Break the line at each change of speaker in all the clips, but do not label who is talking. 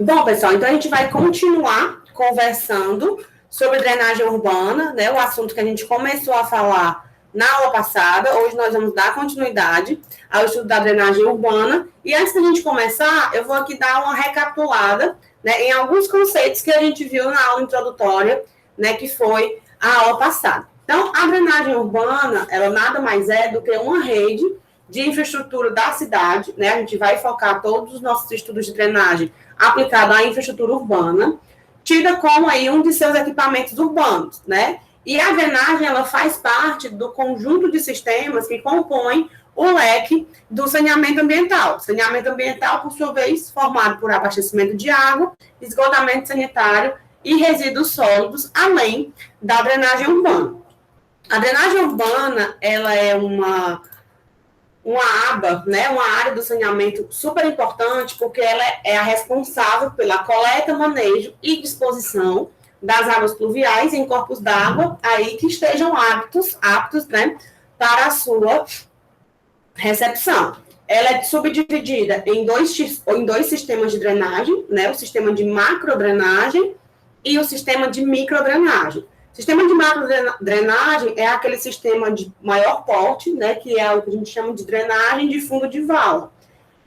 Bom, pessoal, então a gente vai continuar conversando sobre drenagem urbana, né? O assunto que a gente começou a falar na aula passada. Hoje nós vamos dar continuidade ao estudo da drenagem urbana. E antes da gente começar, eu vou aqui dar uma recapitulada, né, em alguns conceitos que a gente viu na aula introdutória, né, que foi a aula passada. Então, a drenagem urbana, ela nada mais é do que uma rede de infraestrutura da cidade, né? A gente vai focar todos os nossos estudos de drenagem aplicado à infraestrutura urbana, tida como aí um de seus equipamentos urbanos, né? E a drenagem, ela faz parte do conjunto de sistemas que compõem o leque do saneamento ambiental. Saneamento ambiental, por sua vez, formado por abastecimento de água, esgotamento sanitário e resíduos sólidos, além da drenagem urbana. A drenagem urbana, ela é uma aba, né, uma área do saneamento super importante, porque ela é a responsável pela coleta, manejo e disposição das águas pluviais em corpos d'água aí que estejam aptos, né, para a sua recepção. Ela é subdividida em dois sistemas de drenagem, né, o sistema de macrodrenagem e o sistema de microdrenagem. O sistema de macrodrenagem é aquele sistema de maior porte, né, que é o que a gente chama de drenagem de fundo de vala,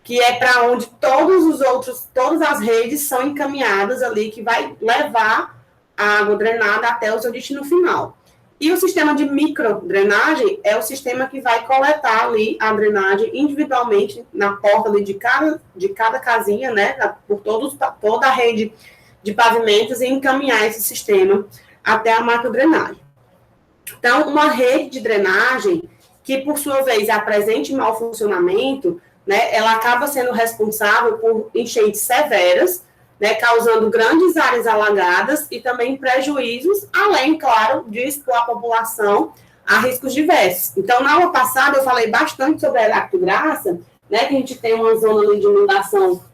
que é para onde todas as redes são encaminhadas ali, que vai levar a água drenada até o seu destino final. E o sistema de microdrenagem é o sistema que vai coletar ali a drenagem individualmente na porta ali de cada casinha, né, por toda a rede de pavimentos e encaminhar esse sistema até a macrodrenagem. Então, uma rede de drenagem que, por sua vez, apresente mau funcionamento, né, ela acaba sendo responsável por enchentes severas, né, causando grandes áreas alagadas e também prejuízos, além, claro, de expor a população a riscos diversos. Então, na aula passada, eu falei bastante sobre a Heráclito Graça, né, que a gente tem uma zona ali de inundação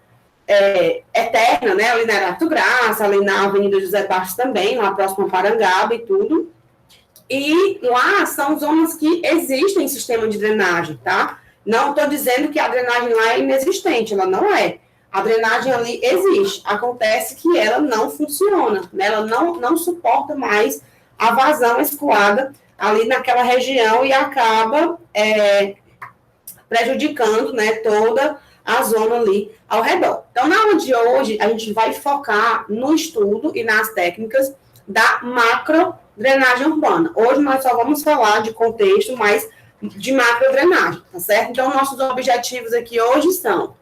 eterna, né, ali na Heráclito Graça, ali na Avenida José Bastos também, lá próximo a Parangaba e tudo. E lá são zonas que existem sistema de drenagem, tá? Não estou dizendo que a drenagem lá é inexistente, ela não é. A drenagem ali existe, acontece que ela não funciona, né? Ela não suporta mais a vazão escoada ali naquela região e acaba prejudicando, né, toda a zona ali ao redor. Então, na aula de hoje, a gente vai focar no estudo e nas técnicas da macrodrenagem urbana. Hoje nós só vamos falar de contexto, mas de macrodrenagem, tá certo? Então, nossos objetivos aqui hoje são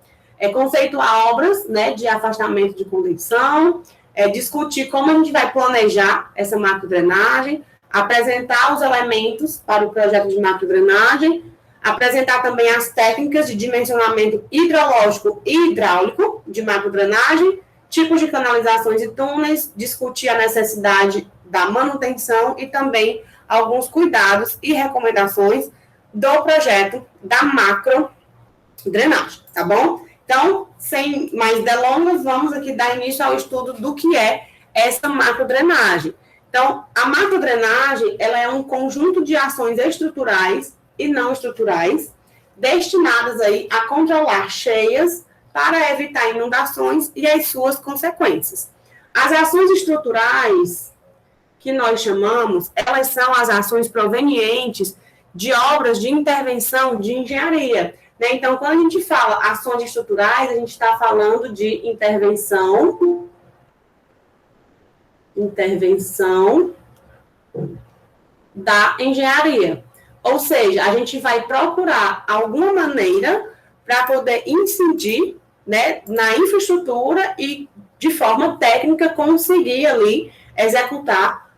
conceituar obras, né, de afastamento de condução, discutir como a gente vai planejar essa macrodrenagem, apresentar os elementos para o projeto de macrodrenagem, apresentar também as técnicas de dimensionamento hidrológico e hidráulico de macrodrenagem, tipos de canalizações e túneis, discutir a necessidade da manutenção e também alguns cuidados e recomendações do projeto da macrodrenagem, tá bom? Então, sem mais delongas, vamos aqui dar início ao estudo do que é essa macrodrenagem. Então, a macrodrenagem, ela é um conjunto de ações estruturais e não estruturais, destinadas aí a controlar cheias para evitar inundações e as suas consequências. As ações estruturais, que nós chamamos, elas são as ações provenientes de obras de intervenção de engenharia, né? Então, quando a gente fala ações estruturais, a gente está falando de intervenção da engenharia. Ou seja, a gente vai procurar alguma maneira para poder incidir, né, na infraestrutura e, de forma técnica, conseguir ali executar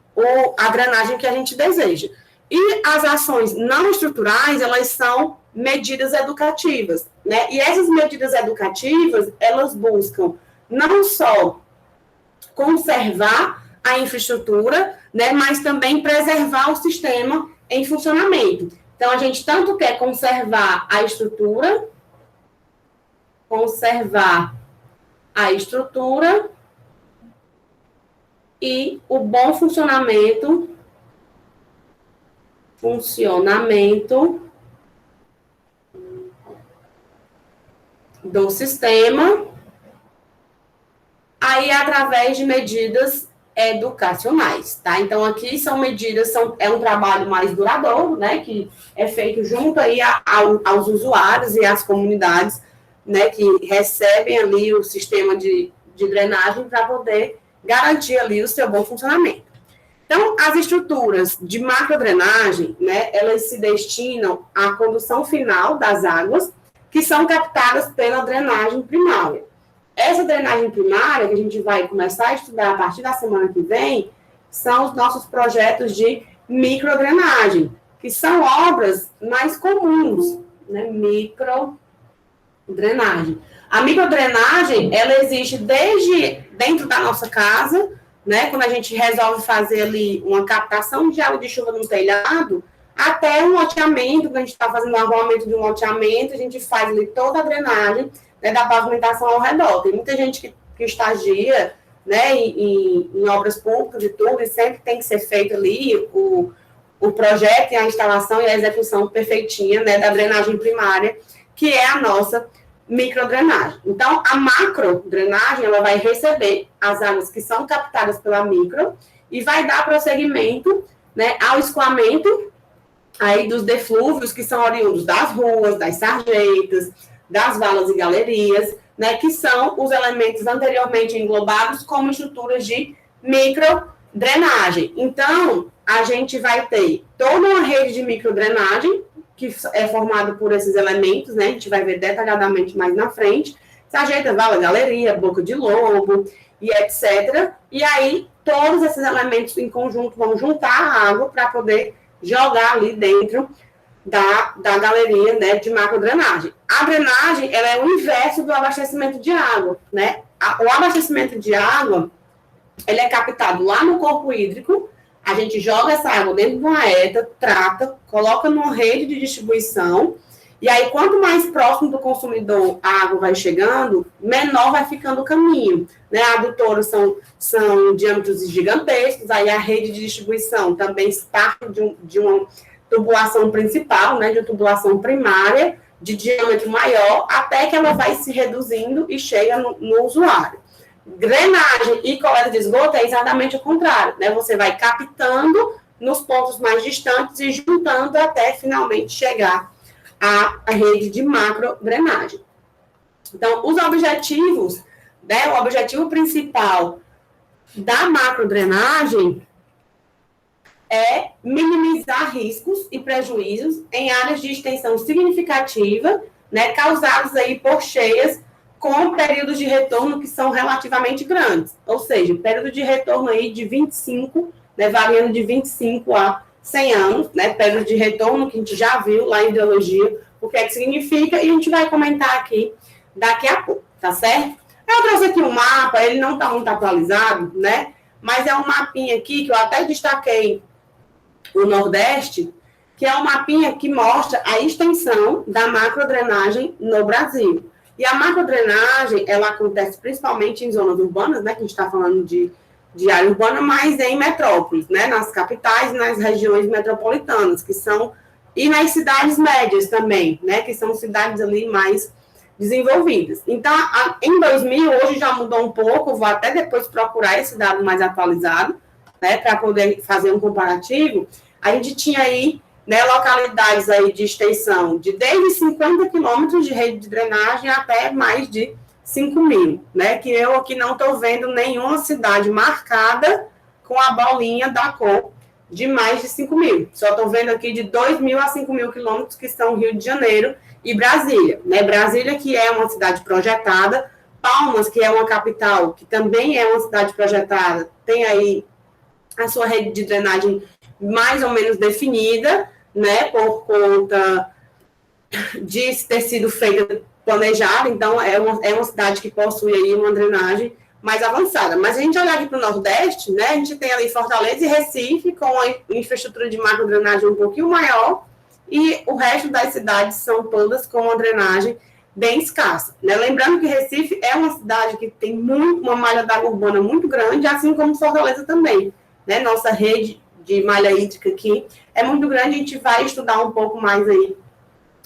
a drenagem que a gente deseja. E as ações não estruturais, elas são medidas educativas, né? E essas medidas educativas, elas buscam não só conservar a infraestrutura, né, mas também preservar o sistema em funcionamento. Então, a gente tanto quer conservar a estrutura e o bom funcionamento do sistema através de medidas educacionais, tá? Então, aqui são medidas, é um trabalho mais duradouro, né, que é feito junto aí aos usuários e às comunidades, né, que recebem ali o sistema de drenagem para poder garantir ali o seu bom funcionamento. Então, as estruturas de macrodrenagem, né, elas se destinam à condução final das águas que são captadas pela drenagem primária. Essa drenagem primária, que a gente vai começar a estudar a partir da semana que vem, são os nossos projetos de microdrenagem, que são obras mais comuns, né, microdrenagem. A microdrenagem, ela existe desde dentro da nossa casa, né, quando a gente resolve fazer ali uma captação de água de chuva no telhado, até um loteamento, quando a gente está fazendo o arruamento de um loteamento, a gente faz ali toda a drenagem, né, da pavimentação ao redor. Tem muita gente que estagia, né, em obras públicas e tudo, e sempre tem que ser feito ali o projeto e a instalação e a execução perfeitinha, né, da drenagem primária, que é a nossa microdrenagem. Então, a macrodrenagem, ela vai receber as águas que são captadas pela micro e vai dar prosseguimento, né, ao escoamento aí dos deflúvios que são oriundos das ruas, das sarjetas, das valas e galerias, né, que são os elementos anteriormente englobados como estruturas de microdrenagem. Então, a gente vai ter toda uma rede de microdrenagem, que é formada por esses elementos, né, a gente vai ver detalhadamente mais na frente, sarjeta, vala, galeria, boca de lobo, e etc. E aí, todos esses elementos em conjunto vão juntar a água para poder jogar ali dentro da galeria, né, de macrodrenagem. A drenagem, ela é o inverso do abastecimento de água, né? O abastecimento de água, ele é captado lá no corpo hídrico, a gente joga essa água dentro de uma ETA, trata, coloca numa rede de distribuição, e aí quanto mais próximo do consumidor a água vai chegando, menor vai ficando o caminho, né? Adutores são diâmetros gigantescos, aí a rede de distribuição também parte de uma tubulação principal, né, de uma tubulação primária, de diâmetro maior, até que ela vai se reduzindo e chega no usuário. Drenagem e coleta de esgoto é exatamente o contrário, né? Você vai captando nos pontos mais distantes e juntando até finalmente chegar à rede de macrodrenagem. Então, os objetivos, né, o objetivo principal da macrodrenagem é minimizar riscos e prejuízos em áreas de extensão significativa, né, causados aí por cheias com períodos de retorno que são relativamente grandes. Ou seja, período de retorno aí de 25, né, variando de 25 a 100 anos, né, período de retorno que a gente já viu lá em biologia, o que é que significa, e a gente vai comentar aqui daqui a pouco, tá certo? Eu trouxe aqui um mapa, ele não está muito atualizado, né, mas é um mapinha aqui que eu até destaquei o Nordeste, que é um mapinha que mostra a extensão da macrodrenagem no Brasil. E a macrodrenagem, ela acontece principalmente em zonas urbanas, né, que a gente está falando de área urbana, mas em metrópoles, né, nas capitais e nas regiões metropolitanas, que são, e nas cidades médias também, né, que são cidades ali mais desenvolvidas. Então, em 2000, hoje já mudou um pouco, vou até depois procurar esse dado mais atualizado, né, para poder fazer um comparativo. A gente tinha aí, né, localidades aí de extensão de desde 50 quilômetros de rede de drenagem até mais de 5.000, né, que eu aqui não estou vendo nenhuma cidade marcada com a bolinha da cor de mais de 5.000. Só estou vendo aqui de 2.000 a 5.000 quilômetros, que são Rio de Janeiro e Brasília, né, Brasília, que é uma cidade projetada, Palmas, que é uma capital, que também é uma cidade projetada, tem aí a sua rede de drenagem mais ou menos definida, né, por conta de ter sido feita planejada, então é uma cidade que possui aí uma drenagem mais avançada. Mas a gente olhar aqui para o Nordeste, né, a gente tem ali Fortaleza e Recife com a infraestrutura de macrodrenagem um pouquinho maior, e o resto das cidades são todas com uma drenagem bem escassa, né? Lembrando que Recife é uma cidade que tem uma malha d'água urbana muito grande, assim como Fortaleza também, né? Nossa rede de malha hídrica aqui é muito grande, a gente vai estudar um pouco mais aí,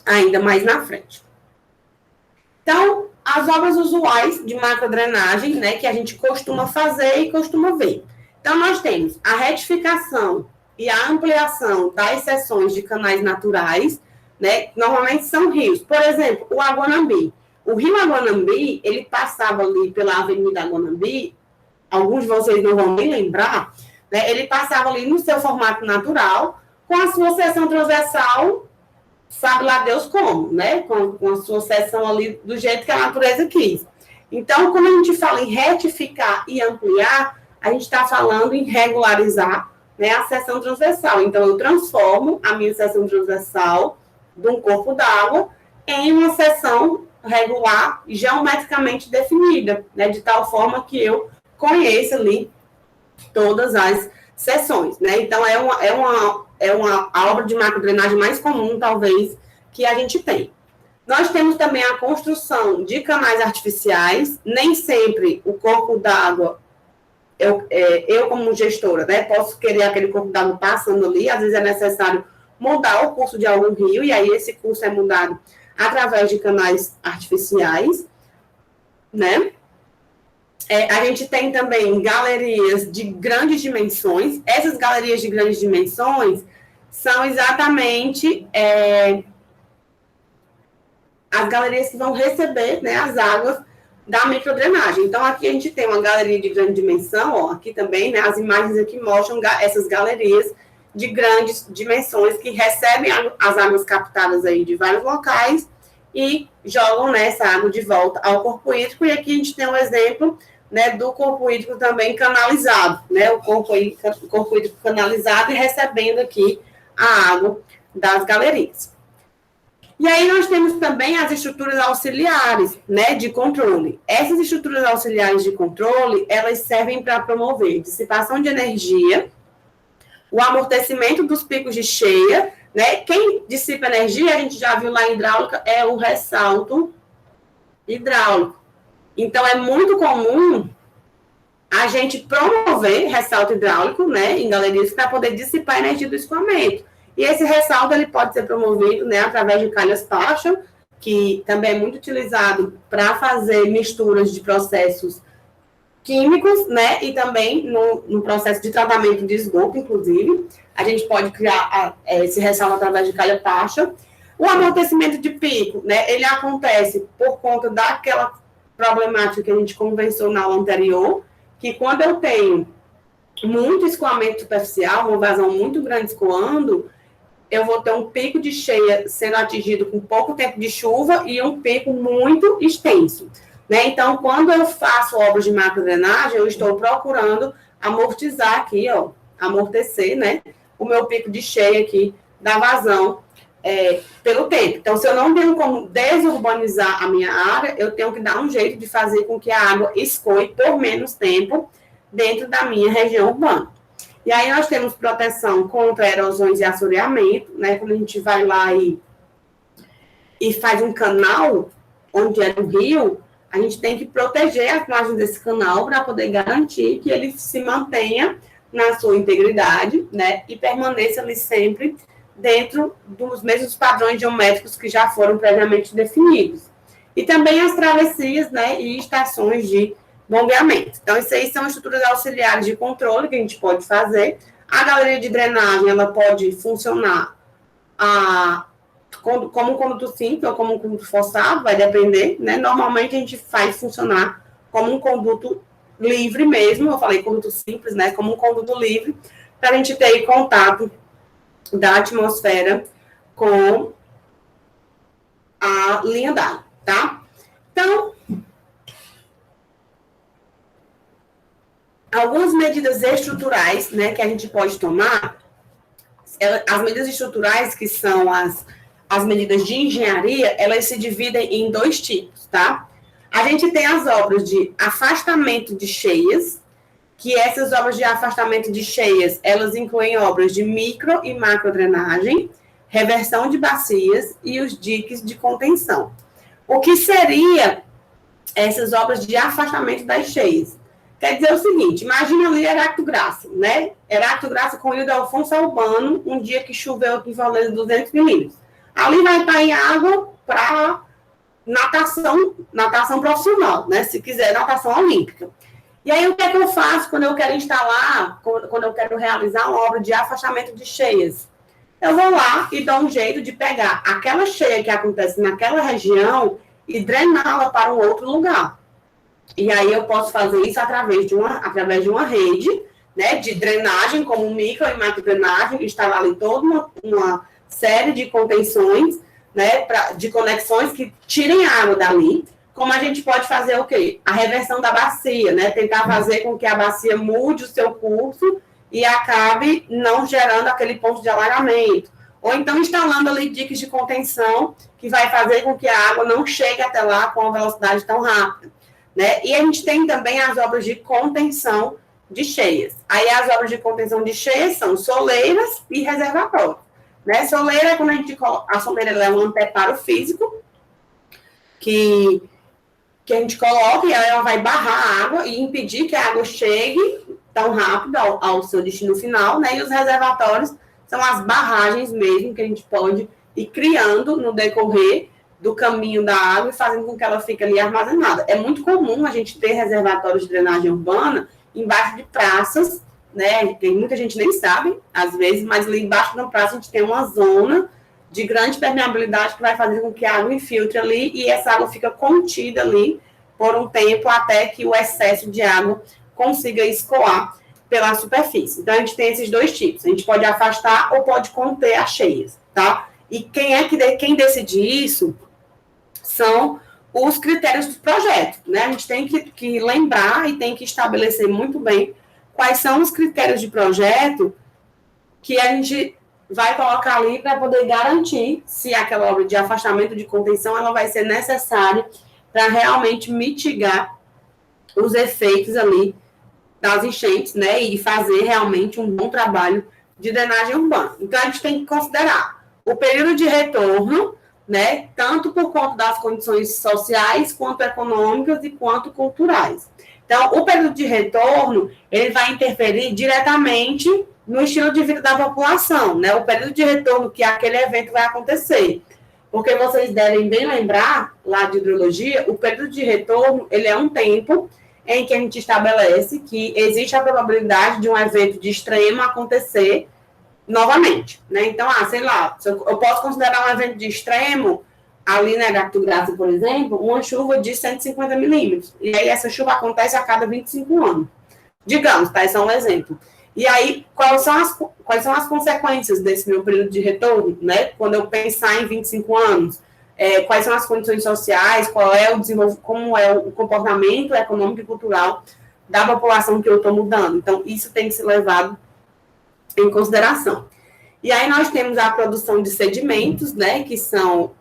ainda mais na frente. Então, as obras usuais de macrodrenagem, né, que a gente costuma fazer e costuma ver. Então, nós temos a retificação e a ampliação das seções de canais naturais, né, normalmente são rios. Por exemplo, o Aguanambi. O rio Aguanambi, ele passava ali pela Avenida Aguanambi, alguns de vocês não vão nem lembrar, né, ele passava ali no seu formato natural, com a sua seção transversal, sabe lá Deus como, né, com a sua seção ali do jeito que a natureza quis. Então, quando a gente fala em retificar e ampliar, a gente está falando em regularizar, né, a seção transversal. Então, eu transformo a minha seção transversal de um corpo d'água em uma seção regular, geometricamente definida, né, de tal forma que eu conheça ali todas as seções, né? Então, é uma obra de macrodrenagem mais comum, talvez, que a gente tem. Nós temos também a construção de canais artificiais, nem sempre o corpo d'água, eu como gestora, né, posso querer aquele corpo d'água passando ali, às vezes é necessário mudar o curso de algum rio, e aí esse curso é mudado através de canais artificiais, né? A gente tem também galerias de grandes dimensões. Essas galerias de grandes dimensões são exatamente as galerias que vão receber, né, as águas da microdrenagem. Então, aqui a gente tem uma galeria de grande dimensão, ó, aqui também, né, as imagens aqui mostram essas galerias de grandes dimensões que recebem as águas captadas aí de vários locais e jogam, né, essa água de volta ao corpo hídrico. E aqui a gente tem um exemplo, né, do corpo hídrico também canalizado, né, o corpo hídrico canalizado e recebendo aqui a água das galerias. E aí nós temos também as estruturas auxiliares, né, de controle. Essas estruturas auxiliares de controle, elas servem para promover dissipação de energia, o amortecimento dos picos de cheia, né? Quem dissipa energia, a gente já viu lá em hidráulica, é o ressalto hidráulico. Então, é muito comum a gente promover ressalto hidráulico, né, em galerias para poder dissipar a energia do escoamento. E esse ressalto ele pode ser promovido, né, através de calhas Passion, que também é muito utilizado para fazer misturas de processos químicos, né, e também no processo de tratamento de esgoto, inclusive, a gente pode criar esse ressalto através de calha Passion. O amortecimento de pico, né, ele acontece por conta daquela problemática que a gente conversou na aula anterior, que quando eu tenho muito escoamento superficial, uma vazão muito grande escoando, eu vou ter um pico de cheia sendo atingido com pouco tempo de chuva e um pico muito extenso, né? Então, quando eu faço obras de macrodrenagem, eu estou procurando amortizar aqui, ó, amortecer, né, o meu pico de cheia aqui da vazão pelo tempo. Então, se eu não tenho como desurbanizar a minha área, eu tenho que dar um jeito de fazer com que a água escoe por menos tempo dentro da minha região urbana. E aí nós temos proteção contra erosões e assoreamento, né? Quando a gente vai lá e faz um canal, onde é do rio, a gente tem que proteger as margens desse canal para poder garantir que ele se mantenha na sua integridade, né? E permaneça ali sempre dentro dos mesmos padrões geométricos que já foram previamente definidos. E também as travessias, né, e estações de bombeamento. Então, isso aí são estruturas auxiliares de controle que a gente pode fazer. A galeria de drenagem, ela pode funcionar como um conduto simples ou como um conduto forçado, vai depender, né? Normalmente, a gente faz funcionar como um conduto livre mesmo, eu falei conduto simples, né, como um conduto livre, para a gente ter aí contato da atmosfera com a linha d'água, tá? Então, algumas medidas estruturais, né, que a gente pode tomar, as medidas estruturais, que são as medidas de engenharia, elas se dividem em dois tipos, tá? A gente tem as obras de afastamento de cheias, que essas obras de afastamento de cheias, elas incluem obras de micro e macrodrenagem, reversão de bacias e os diques de contenção. O que seria essas obras de afastamento das cheias? Quer dizer o seguinte, imagina ali Heráclito Graça, né? Heráclito Graça com o Hildo Afonso Albano, um dia que choveu aqui em Fortaleza 200 milímetros. Ali vai estar em água para natação profissional, né? Se quiser, natação olímpica. E aí, o que é que eu faço quando eu quero instalar, quando eu quero realizar uma obra de afastamento de cheias? Eu vou lá e dou um jeito de pegar aquela cheia que acontece naquela região e drená-la para um outro lugar. E aí eu posso fazer isso através de uma rede, né, de drenagem, como micro e macrodrenagem, instalar ali toda uma série de contenções, né, de conexões que tirem a água dali. Como a gente pode fazer o quê? A reversão da bacia, né? Tentar fazer com que a bacia mude o seu curso e acabe não gerando aquele ponto de alagamento. Ou então instalando ali diques de contenção que vai fazer com que a água não chegue até lá com uma velocidade tão rápida, né? E a gente tem também as obras de contenção de cheias. Aí as obras de contenção de cheias são soleiras e reservatórios, né? Soleira é quando a soleira é um anteparo físico que a gente coloca e ela vai barrar a água e impedir que a água chegue tão rápido ao seu destino final, né? E os reservatórios são as barragens mesmo que a gente pode ir criando no decorrer do caminho da água e fazendo com que ela fique ali armazenada. É muito comum a gente ter reservatórios de drenagem urbana embaixo de praças, né? Tem muita gente nem sabe, às vezes, mas ali embaixo da praça a gente tem uma zona de grande permeabilidade que vai fazer com que a água infiltre ali e essa água fica contida ali por um tempo até que o excesso de água consiga escoar pela superfície. Então, a gente tem esses dois tipos. A gente pode afastar ou pode conter as cheias, tá? E quem decide isso são os critérios do projeto, né? A gente tem que lembrar e tem que estabelecer muito bem quais são os critérios de projeto que a gente vai colocar ali para poder garantir se aquela obra de afastamento de contenção ela vai ser necessária para realmente mitigar os efeitos ali das enchentes, né, e fazer realmente um bom trabalho de drenagem urbana. Então, a gente tem que considerar o período de retorno, né, tanto por conta das condições sociais, quanto econômicas e quanto culturais. Então, o período de retorno, ele vai interferir diretamente no estilo de vida da população, né, o período de retorno que aquele evento vai acontecer. Porque vocês devem bem lembrar, lá de hidrologia, o período de retorno, ele é um tempo em que a gente estabelece que existe a probabilidade de um evento de extremo acontecer novamente, né? Então, sei lá, eu posso considerar um evento de extremo, ali na Gato Graça, por exemplo, uma chuva de 150 milímetros. E aí essa chuva acontece a cada 25 anos. Digamos, tá? Esse é um exemplo. E aí, quais são as consequências desse meu período de retorno, né? Quando eu pensar em 25 anos, quais são as condições sociais, como é o comportamento econômico e cultural da população que eu estou mudando. Então, isso tem que ser levado em consideração. E aí nós temos a produção de sedimentos, né, que são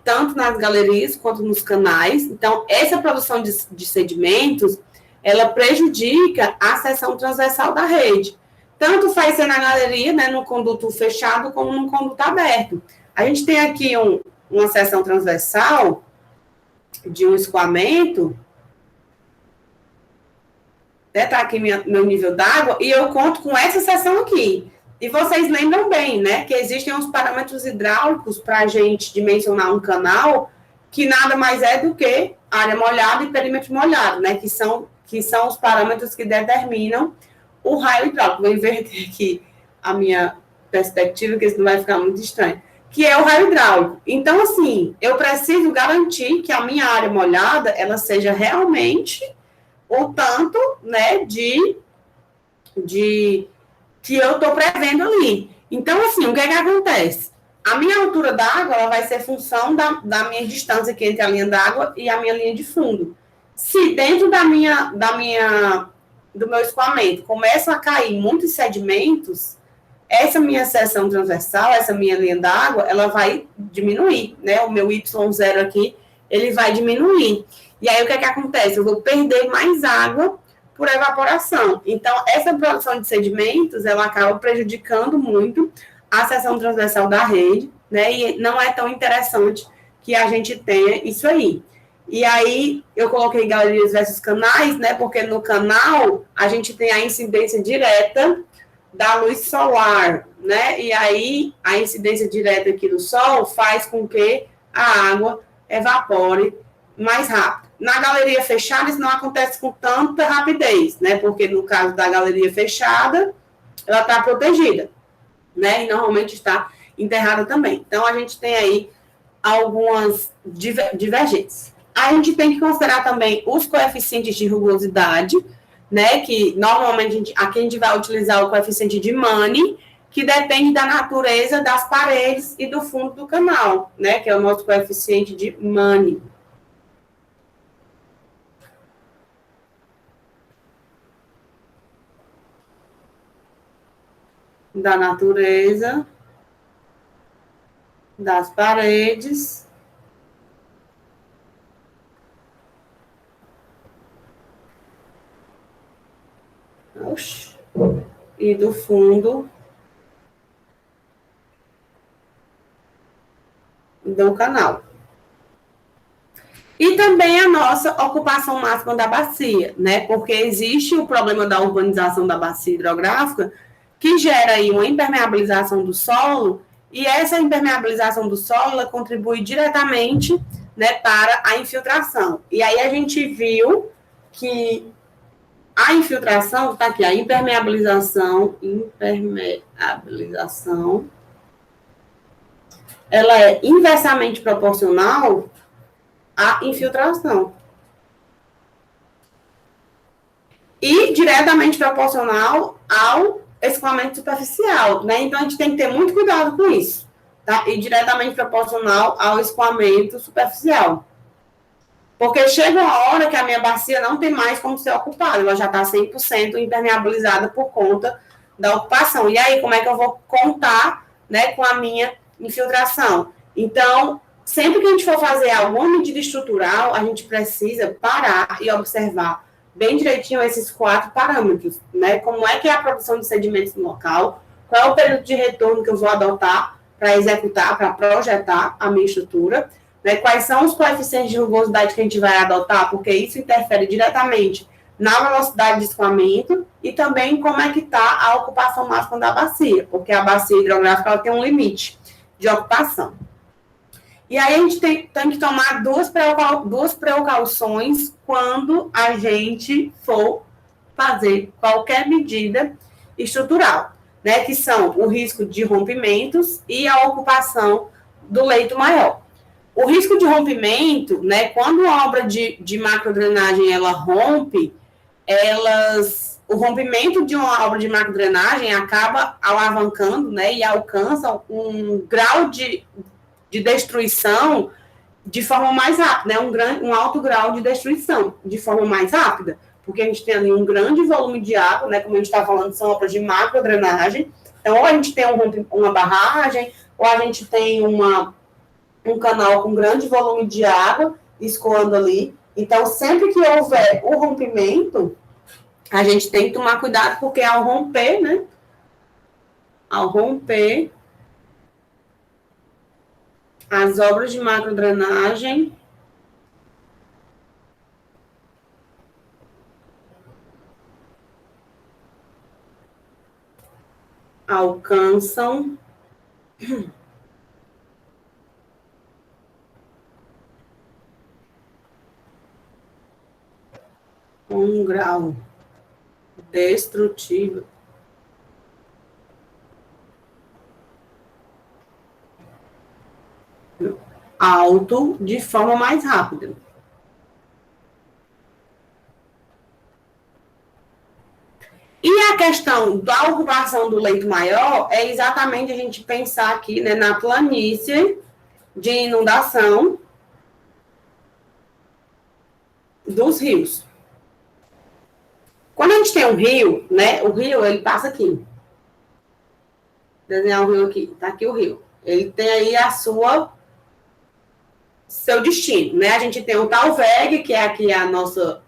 tanto nas galerias quanto nos canais. Então, essa produção de sedimentos, ela prejudica a seção transversal da rede. Tanto faz ser na galeria, né, no conduto fechado, como no conduto aberto. A gente tem aqui uma seção transversal de um escoamento, tá aqui meu nível d'água, e eu conto com essa seção aqui. E vocês lembram bem, né, que existem uns parâmetros hidráulicos para a gente dimensionar um canal, que nada mais é do que área molhada e perímetro molhado, né, que são os parâmetros que determinam o raio hidráulico. Vou inverter aqui a minha perspectiva, que isso não vai ficar muito estranho, que é o raio hidráulico. Então, assim, eu preciso garantir que a minha área molhada, ela seja realmente o tanto, né, de que eu estou prevendo ali. Então, assim, o que é que acontece? A minha altura d'água, ela vai ser função da minha distância aqui entre a linha d'água e a minha linha de fundo. Se dentro do meu escoamento começam a cair muitos sedimentos, essa minha seção transversal, essa minha linha d'água, ela vai diminuir, né? O meu Y0 aqui, ele vai diminuir. E aí, o que é que acontece? Eu vou perder mais água por evaporação. Então, essa produção de sedimentos, ela acaba prejudicando muito a seção transversal da rede, né? E não é tão interessante que a gente tenha isso aí. E aí, eu coloquei galerias versus canais, né? Porque no canal, a gente tem a incidência direta da luz solar, né? E aí, a incidência direta aqui do sol faz com que a água evapore mais rápido. Na galeria fechada, isso não acontece com tanta rapidez, né? Porque no caso da galeria fechada, ela está protegida, né? E normalmente está enterrada também. Então, a gente tem aí algumas divergências. A gente tem que considerar também os coeficientes de rugosidade, né? Que normalmente aqui a gente vai utilizar o coeficiente de Mani, que depende da natureza das paredes e do fundo do canal, né? Que é o nosso coeficiente de Mani. Da natureza das paredes e do fundo do canal. E também a nossa ocupação máxima da bacia, né? Porque existe o problema da urbanização da bacia hidrográfica, que gera aí uma impermeabilização do solo, e essa impermeabilização do solo ela contribui diretamente, né, para a infiltração. E aí a gente viu que a infiltração, tá aqui, a impermeabilização, ela é inversamente proporcional à infiltração. E diretamente proporcional ao escoamento superficial, né? Então, a gente tem que ter muito cuidado com isso, tá? E diretamente proporcional ao escoamento superficial. Porque chega uma hora que a minha bacia não tem mais como ser ocupada, ela já está 100% impermeabilizada por conta da ocupação. E aí, como é que eu vou contar, né, com a minha infiltração? Então, sempre que a gente for fazer alguma medida estrutural, a gente precisa parar e observar bem direitinho esses 4 parâmetros, né? Como é que é a produção de sedimentos no local, qual é o período de retorno que eu vou adotar para executar, para projetar a minha estrutura, né? Quais são os coeficientes de rugosidade que a gente vai adotar, porque isso interfere diretamente na velocidade de escoamento e também como é que está a ocupação máxima da bacia, porque a bacia hidrográfica ela tem um limite de ocupação. E aí a gente tem que tomar duas precauções quando a gente for fazer qualquer medida estrutural, né? Que são o risco de rompimentos e a ocupação do leito maior. O risco de rompimento, né? Quando a obra de macrodrenagem ela rompe, o rompimento de uma obra de macrodrenagem acaba alavancando, né? E alcança um grau de destruição de forma mais rápida, né? Um alto grau de destruição de forma mais rápida, porque a gente tem ali um grande volume de água, né? Como a gente está falando, são obras de macrodrenagem. Então, ou a gente tem uma barragem, ou a gente tem um canal com grande volume de água escoando ali. Então, sempre que houver o rompimento, a gente tem que tomar cuidado, porque ao romper, né? Ao romper, as obras de macrodrenagem alcançam um grau destrutivo alto de forma mais rápida. E a questão da ocupação do leito maior é exatamente a gente pensar aqui, né, na planície de inundação dos rios. Quando a gente tem um rio, né, o rio ele passa aqui. Vou desenhar o rio aqui, tá aqui o rio. Ele tem aí seu destino, né? A gente tem o Talweg, que é aqui a nossa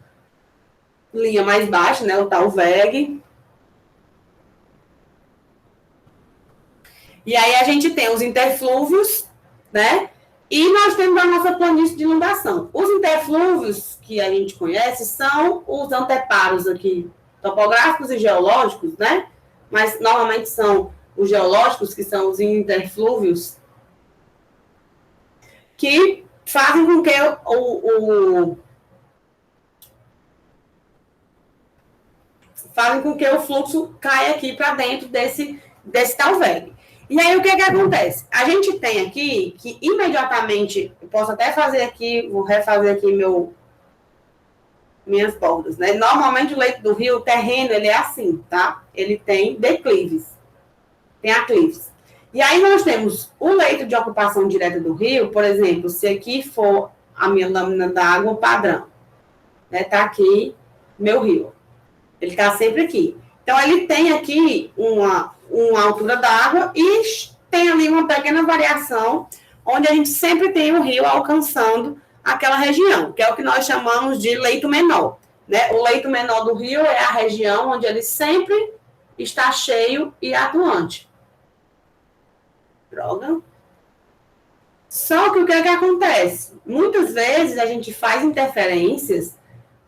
linha mais baixa, né? O Talweg. E aí a gente tem os interflúvios, né? E nós temos a nossa planície de inundação. Os interflúvios que a gente conhece são os anteparos aqui, topográficos e geológicos, né? Mas normalmente são os geológicos, que são os interflúvios, que fazem com que fazem com que o fluxo caia aqui para dentro desse tal VEG. E aí, o que acontece? A gente tem aqui que, imediatamente, eu posso até fazer aqui, vou refazer aqui minhas bordas, né? Normalmente, o leito do rio, o terreno, ele é assim, tá? Ele tem declives, tem aclives. E aí, nós temos o leito de ocupação direta do rio, por exemplo, se aqui for a minha lâmina d'água padrão, né? Tá aqui meu rio. Ele está sempre aqui. Então, ele tem aqui uma altura d'água e tem ali uma pequena variação, onde a gente sempre tem o rio alcançando aquela região, que é o que nós chamamos de leito menor. Né? O leito menor do rio é a região onde ele sempre está cheio e atuante. Droga. Só que o que acontece? Muitas vezes a gente faz interferências,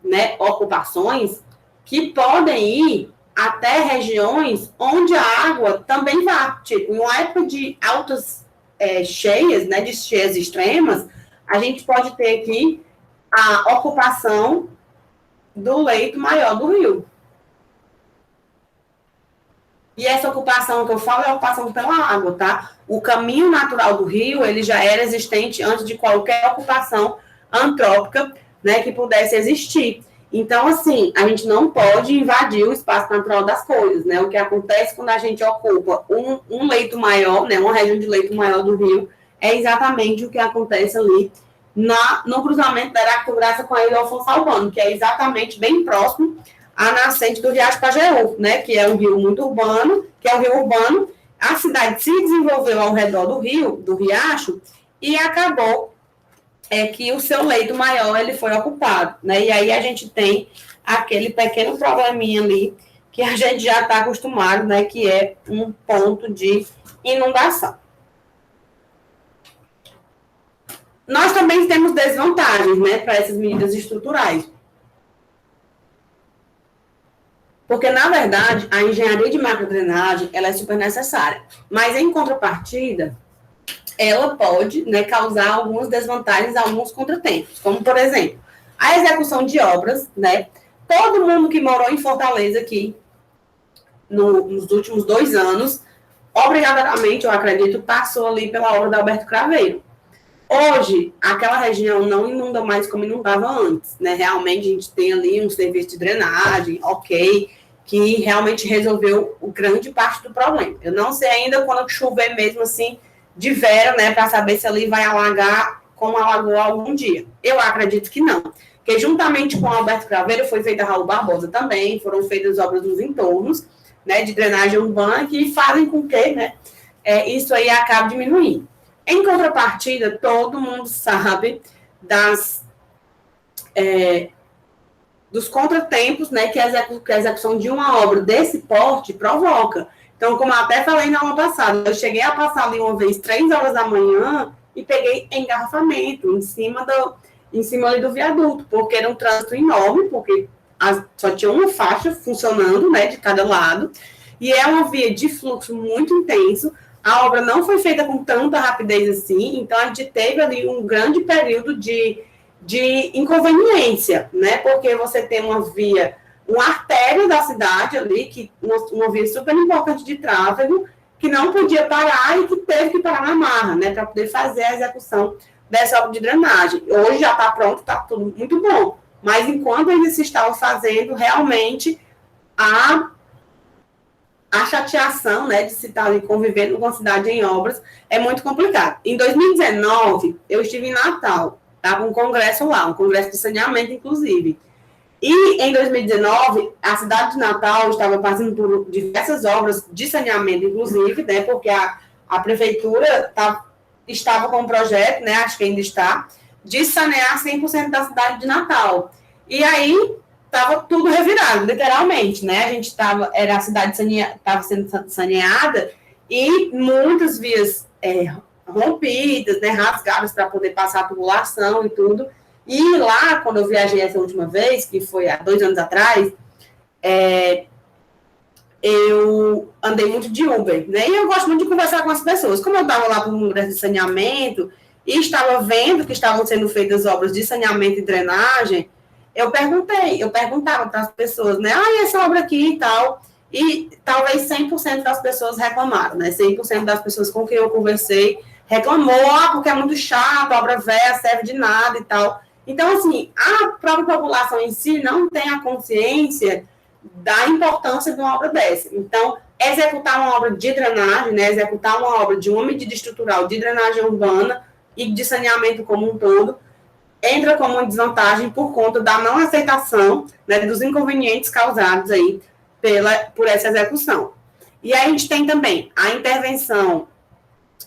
né, ocupações, que podem ir até regiões onde a água também vai. Tipo, em uma época de altas cheias, né, de cheias extremas, a gente pode ter aqui a ocupação do leito maior do rio. E essa ocupação que eu falo é a ocupação pela água, tá? O caminho natural do rio, ele já era existente antes de qualquer ocupação antrópica, né, que pudesse existir. Então, assim, a gente não pode invadir o espaço natural das coisas, né? O que acontece quando a gente ocupa um leito maior, né, uma região de leito maior do rio, é exatamente o que acontece ali no cruzamento da Aractugraça com a Ilha Afonso Albano, que é exatamente bem próximo à nascente do Riacho Pajeú, né, que é um rio muito urbano, que é um rio urbano. A cidade se desenvolveu ao redor do rio, do riacho, e acabou que o seu leito maior ele foi ocupado, né? E aí a gente tem aquele pequeno probleminha ali que a gente já está acostumado, né? Que é um ponto de inundação. Nós também temos desvantagens, né? Para essas medidas estruturais. Porque, na verdade, a engenharia de macrodrenagem ela é super necessária. Mas, em contrapartida, ela pode, né, causar algumas desvantagens, alguns contratempos. Como, por exemplo, a execução de obras, né? Todo mundo que morou em Fortaleza aqui, nos últimos 2 anos, obrigatoriamente, eu acredito, passou ali pela obra da Alberto Craveiro. Hoje, aquela região não inunda mais como inundava antes, né? Realmente, a gente tem ali um serviço de drenagem, ok, que realmente resolveu grande parte do problema. Eu não sei ainda quando chover mesmo assim, de vera, né, para saber se ali vai alagar como alagou algum dia. Eu acredito que não. Porque juntamente com o Alberto Craveiro foi feita a Raul Barbosa também, foram feitas obras nos entornos, né, de drenagem urbana que fazem com que, né, isso aí acabe diminuindo. Em contrapartida, todo mundo sabe dos contratempos, né, que a execução de uma obra desse porte provoca. Então, como eu até falei na aula passada, eu cheguei a passar ali uma vez 3 horas da manhã e peguei engarrafamento em cima ali do viaduto, porque era um trânsito enorme, porque só tinha uma faixa funcionando, né, de cada lado, e é uma via de fluxo muito intenso. A obra não foi feita com tanta rapidez assim, então a gente teve ali um grande período de inconveniência, né, porque você tem uma artéria da cidade ali, uma via super importante de tráfego, que não podia parar e que teve que parar na marra, né, para poder fazer a execução dessa obra de drenagem. Hoje já está pronto, está tudo muito bom, mas enquanto eles se estavam fazendo, realmente a chateação, né, de se estar ali convivendo com a cidade em obras é muito complicado. Em 2019, eu estive em Natal, estava um congresso lá, um congresso de saneamento, inclusive. E em 2019, a cidade de Natal estava passando por diversas obras de saneamento, inclusive, né, porque a prefeitura estava com um projeto, né, acho que ainda está, de sanear 100% da cidade de Natal. E aí estava tudo revirado, literalmente, né? A cidade estava sendo saneada e muitas vias rompidas, né, rasgadas para poder passar a tubulação e tudo. E lá, quando eu viajei essa última vez, que foi há 2 anos atrás, eu andei muito de Uber, né? E eu gosto muito de conversar com as pessoas. Como eu estava lá para um congresso de saneamento, e estava vendo que estavam sendo feitas obras de saneamento e drenagem, eu perguntava para as pessoas, né? Ah, e essa obra aqui e tal. E talvez 100% das pessoas reclamaram, né? 100% das pessoas com quem eu conversei reclamou, porque é muito chato, a obra velha serve de nada e tal. Então, assim, a própria população em si não tem a consciência da importância de uma obra dessa. Então, executar uma obra de drenagem, né? Executar uma obra de uma medida estrutural de drenagem urbana e de saneamento como um todo, entra como uma desvantagem por conta da não aceitação, né, dos inconvenientes causados aí por essa execução. E aí a gente tem também a intervenção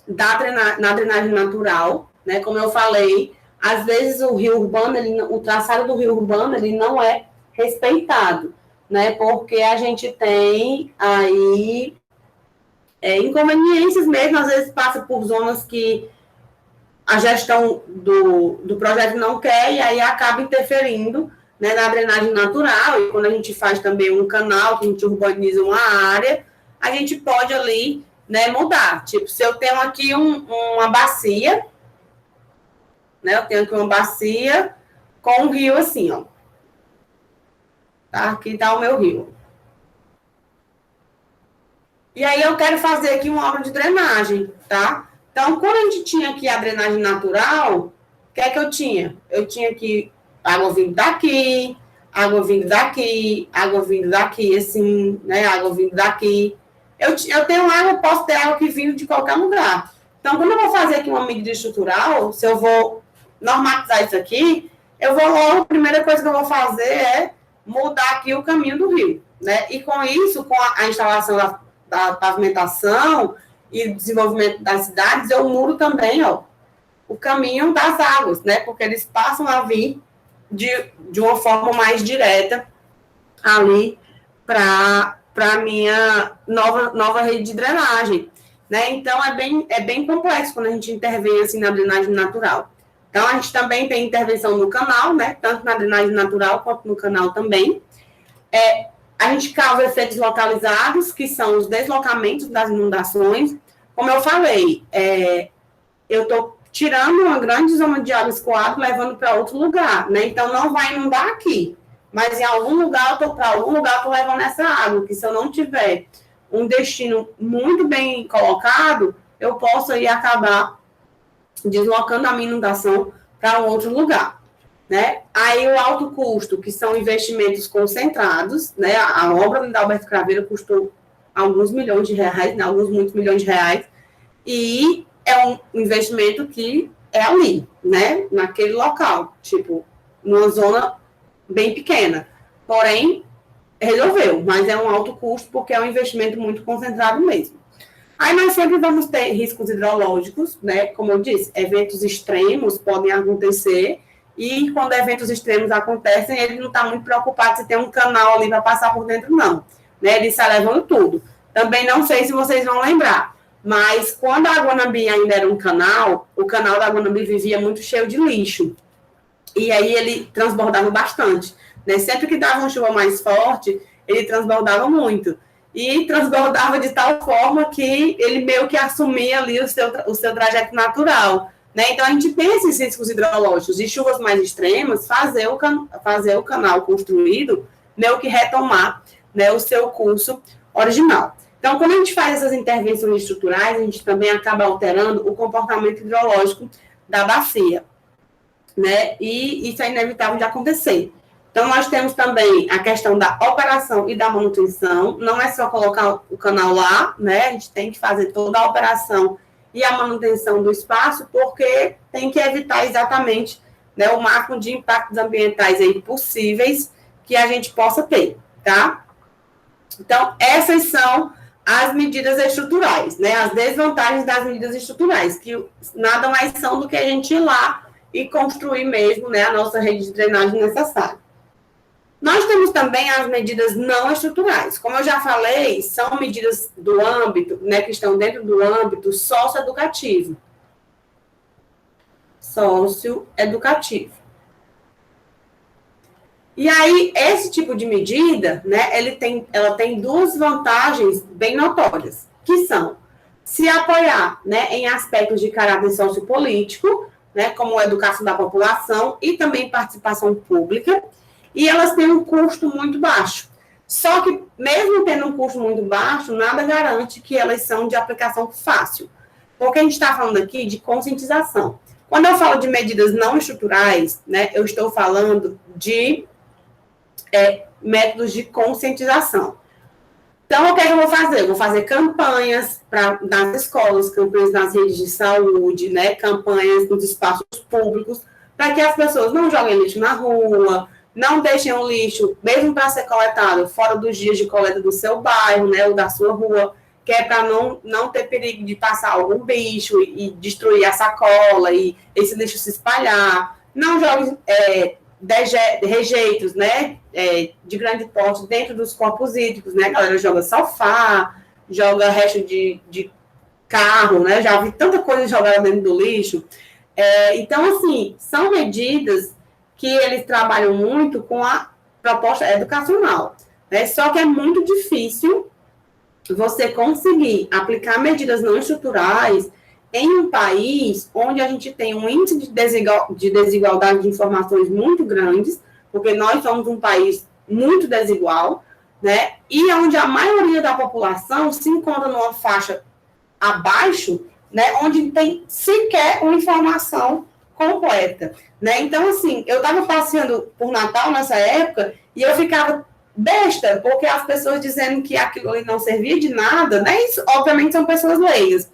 na drenagem natural, né, como eu falei, às vezes o rio urbano, o traçado do rio urbano, ele não é respeitado, né, porque a gente tem aí inconveniências mesmo, às vezes passa por zonas que a gestão do projeto não quer, e aí acaba interferindo, né, na drenagem natural. E quando a gente faz também um canal, que a gente urbaniza uma área, a gente pode ali, né, mudar. Tipo, se eu tenho aqui uma bacia, né, eu tenho aqui uma bacia com um rio assim, ó. Tá? Aqui está o meu rio. E aí eu quero fazer aqui uma obra de drenagem, tá? Então, quando a gente tinha aqui a drenagem natural, o que é que eu tinha? Eu tinha aqui água vindo daqui, água vindo daqui, água vindo daqui, assim, né? Água vindo daqui. Eu tenho água, posso ter água que vindo de qualquer lugar. Então, quando eu vou fazer aqui uma medida estrutural, se eu vou normatizar isso aqui, eu vou logo, a primeira coisa que eu vou fazer é mudar aqui o caminho do rio, né? E com isso, com a instalação da pavimentação e desenvolvimento das cidades, eu mudo também, ó, o caminho das águas, né? Porque eles passam a vir de uma forma mais direta ali para a minha nova rede de drenagem, né? Então, é bem complexo quando a gente intervém assim na drenagem natural. Então, a gente também tem intervenção no canal, né? Tanto na drenagem natural quanto no canal também. A gente causa efeitos localizados, que são os deslocamentos das inundações. Como eu falei, eu estou tirando uma grande zona de água escoada, levando para outro lugar, né? Então, não vai inundar aqui, mas em algum lugar, para algum lugar, eu estou levando essa água, que se eu não tiver um destino muito bem colocado, eu posso aí acabar deslocando a minha inundação para um outro lugar. Né? Aí o alto custo, que são investimentos concentrados, né? A obra da Alberto Craveiro custou alguns milhões de reais, né? Alguns muitos milhões de reais, e é um investimento que é ali, né? Naquele local, tipo, numa zona bem pequena. Porém, resolveu, mas é um alto custo porque é um investimento muito concentrado mesmo. Aí nós sempre vamos ter riscos hidrológicos, né? Como eu disse, eventos extremos podem acontecer. E quando eventos extremos acontecem, ele não está muito preocupado se tem um canal ali para passar por dentro, não. Né? Ele está levando tudo. Também não sei se vocês vão lembrar, mas quando a Guanambi ainda era um canal, o canal da Guanambi vivia muito cheio de lixo. E aí ele transbordava bastante. Né? Sempre que dava uma chuva mais forte, ele transbordava muito. E transbordava de tal forma que ele meio que assumia ali o seu trajeto natural. Né? Então, a gente tem esses riscos hidrológicos de chuvas mais extremas, fazer o canal construído meio que retomar, né, o seu curso original. Então, quando a gente faz essas intervenções estruturais, a gente também acaba alterando o comportamento hidrológico da bacia. Né? E isso é inevitável de acontecer. Então, nós temos também a questão da operação e da manutenção. Não é só colocar o canal lá, né? A gente tem que fazer toda a operação e a manutenção do espaço, porque tem que evitar exatamente, né, o máximo de impactos ambientais aí possíveis que a gente possa ter, tá? Então, essas são as medidas estruturais, né, as desvantagens das medidas estruturais, que nada mais são do que a gente ir lá e construir mesmo, né, a nossa rede de drenagem necessária. Nós temos também as medidas não estruturais. Como eu já falei, são medidas do âmbito, né, que estão dentro do âmbito socioeducativo. Socioeducativo. E aí, esse tipo de medida, né, ela tem duas vantagens bem notórias, que são, se apoiar, né, em aspectos de caráter sociopolítico, né, como a educação da população e também participação pública, e elas têm um custo muito baixo. Só que, mesmo tendo um custo muito baixo, nada garante que elas são de aplicação fácil. Porque a gente está falando aqui de conscientização. Quando eu falo de medidas não estruturais, né, eu estou falando de métodos de conscientização. Então, o que é que eu vou fazer? Eu vou fazer campanhas nas escolas, campanhas nas redes de saúde, né, campanhas nos espaços públicos, para que as pessoas não joguem lixo na rua, não deixem o lixo, mesmo para ser coletado, fora dos dias de coleta do seu bairro, né, ou da sua rua, que é para não ter perigo de passar algum bicho e destruir a sacola e esse lixo se espalhar. Não jogue rejeitos, né, de grande porte dentro dos corpos hídricos, né, a galera joga sofá, joga resto de carro, né, já vi tanta coisa jogada dentro do lixo. Então, assim, são medidas que eles trabalham muito com a proposta educacional, né, só que é muito difícil você conseguir aplicar medidas não estruturais em um país onde a gente tem um índice de desigualdade de informações muito grandes, porque nós somos um país muito desigual, né? E onde a maioria da população se encontra numa faixa abaixo, né? Onde tem sequer uma informação completa, né? Então, assim, eu estava passeando por Natal nessa época e eu ficava besta, porque as pessoas dizendo que aquilo ali não servia de nada, né? Isso, obviamente, são pessoas leigas.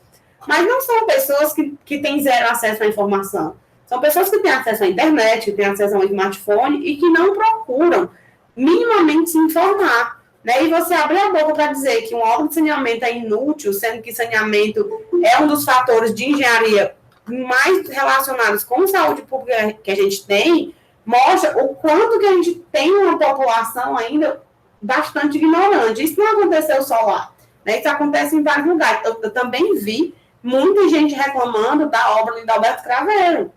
Mas não são pessoas que têm zero acesso à informação. São pessoas que têm acesso à internet, que têm acesso ao smartphone e que não procuram minimamente se informar. Né? E você abrir a boca para dizer que uma obra de saneamento é inútil, sendo que saneamento é um dos fatores de engenharia mais relacionados com saúde pública que a gente tem, mostra o quanto que a gente tem uma população ainda bastante ignorante. Isso não aconteceu só lá. Né? Isso acontece em vários lugares. Eu também vi muita gente reclamando da obra ali da Alberto Craveiro.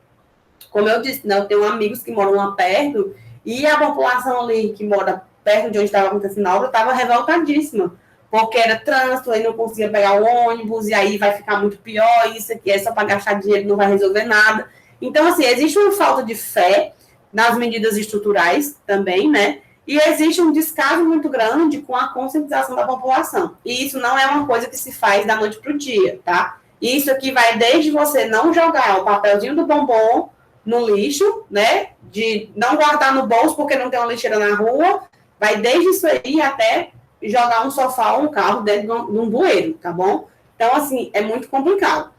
Como eu disse, né, eu tenho amigos que moram lá perto e a população ali que mora perto de onde estava acontecendo a obra estava revoltadíssima, porque era trânsito, aí não conseguia pegar o ônibus, e aí vai ficar muito pior, isso aqui é só para gastar dinheiro, não vai resolver nada. Então, assim, existe uma falta de fé nas medidas estruturais também, né? E existe um descaso muito grande com a conscientização da população. E isso não é uma coisa que se faz da noite para o dia, tá? Isso aqui vai desde você não jogar o papelzinho do bombom no lixo, né? De não guardar no bolso porque não tem uma lixeira na rua. Vai desde isso aí até jogar um sofá ou um carro dentro de um bueiro, tá bom? Então, assim, é muito complicado.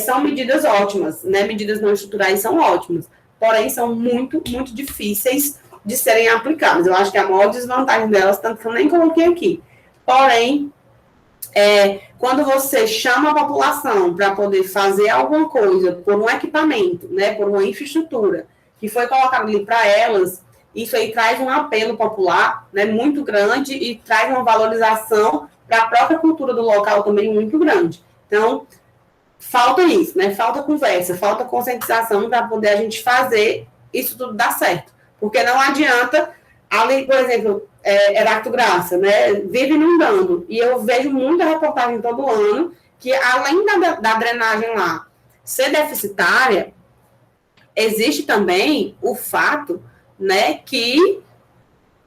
São medidas ótimas, né? Medidas não estruturais são ótimas. Porém, são muito, muito difíceis de serem aplicadas. Eu acho que a maior desvantagem delas, tanto que eu nem coloquei aqui. Porém, quando você chama a população para poder fazer alguma coisa por um equipamento, né, por uma infraestrutura que foi colocada ali para elas, isso aí traz um apelo popular, né, muito grande e traz uma valorização para a própria cultura do local também muito grande. Então, falta isso, né? Falta conversa, falta conscientização para poder a gente fazer isso tudo dar certo. Porque não adianta, ali, por exemplo, Heráclito Graça, né? Vive inundando. E eu vejo muita reportagem todo ano que, além da drenagem lá ser deficitária, existe também o fato, né, que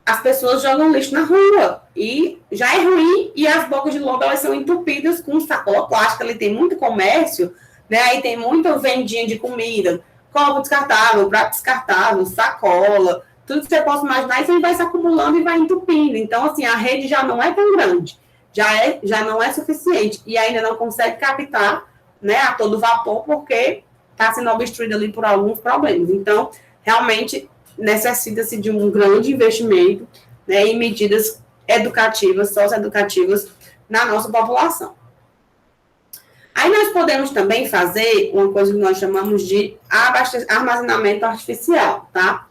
as pessoas jogam lixo na rua. E já é ruim, e as bocas de lobo elas são entupidas com sacola plástica. Ali tem muito comércio, né? Aí tem muita vendinha de comida, copo descartável, prato descartável, sacola, tudo que você possa imaginar, isso aí vai se acumulando e vai entupindo. Então, assim, a rede já não é tão grande, já não é suficiente, e ainda não consegue captar, né, a todo vapor, porque está sendo obstruída ali por alguns problemas. Então, realmente, necessita-se de um grande investimento, né, em medidas educativas, socioeducativas na nossa população. Aí nós podemos também fazer uma coisa que nós chamamos de armazenamento artificial, tá?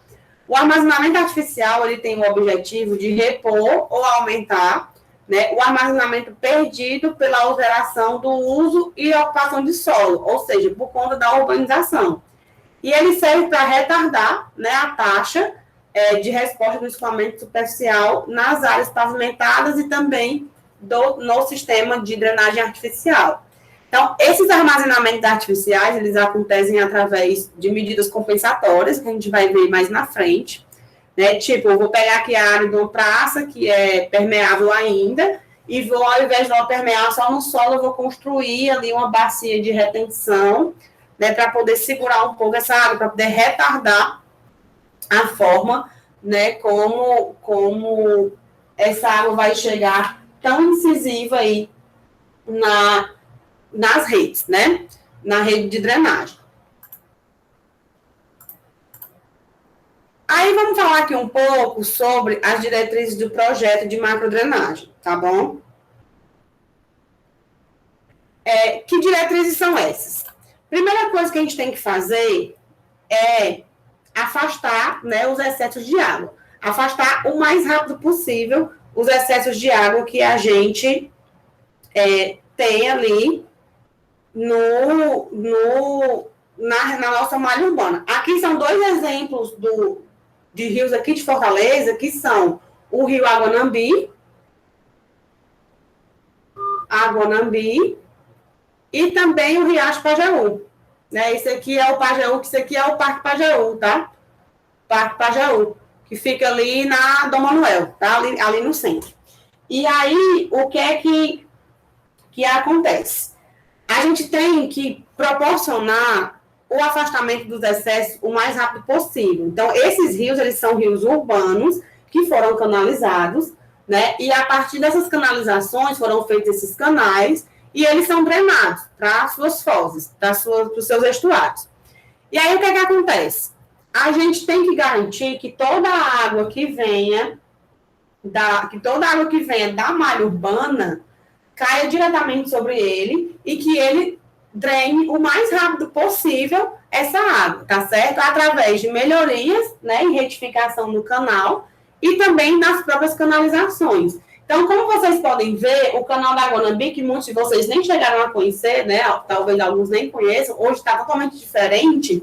O armazenamento artificial, ele tem o objetivo de repor ou aumentar, né, o armazenamento perdido pela alteração do uso e ocupação de solo, ou seja, por conta da urbanização. E ele serve para retardar, né, a taxa de resposta do escoamento superficial nas áreas pavimentadas e também no sistema de drenagem artificial. Então, esses armazenamentos artificiais, eles acontecem através de medidas compensatórias, que a gente vai ver mais na frente, né? Tipo, eu vou pegar aqui a área de uma praça, que é permeável ainda, e vou, ao invés de ela permear só no solo, eu vou construir ali uma bacia de retenção, né, para poder segurar um pouco essa água, para poder retardar a forma, né, como essa água vai chegar tão incisiva aí nas redes, né, na rede de drenagem. Aí vamos falar aqui um pouco sobre as diretrizes do projeto de macrodrenagem, tá bom? Que diretrizes são essas? Primeira coisa que a gente tem que fazer é afastar, né, os excessos de água. Afastar o mais rápido possível os excessos de água que a gente tem ali na nossa malha urbana. Aqui são dois exemplos de rios aqui de Fortaleza, que são o rio Aguanambi, e também o Riacho Pajeú. Né? Esse aqui é o Pajeú, que esse aqui é o Parque Pajeú, tá? Parque Pajeú, que fica ali na Dom Manuel, tá? Ali no centro. E aí, o que é que acontece? A gente tem que proporcionar o afastamento dos excessos o mais rápido possível. Então, esses rios, eles são rios urbanos que foram canalizados, né? E a partir dessas canalizações foram feitos esses canais e eles são drenados para as suas fozes, para os seus estuários. E aí, o que é que acontece? A gente tem que garantir que toda a água que venha da malha urbana caia diretamente sobre ele e que ele drene o mais rápido possível essa água, tá certo? Através de melhorias, né, em retificação do canal e também nas próprias canalizações. Então, como vocês podem ver, o canal da Aguanambi, que muitos de vocês nem chegaram a conhecer, né, talvez alguns nem conheçam, hoje está totalmente diferente.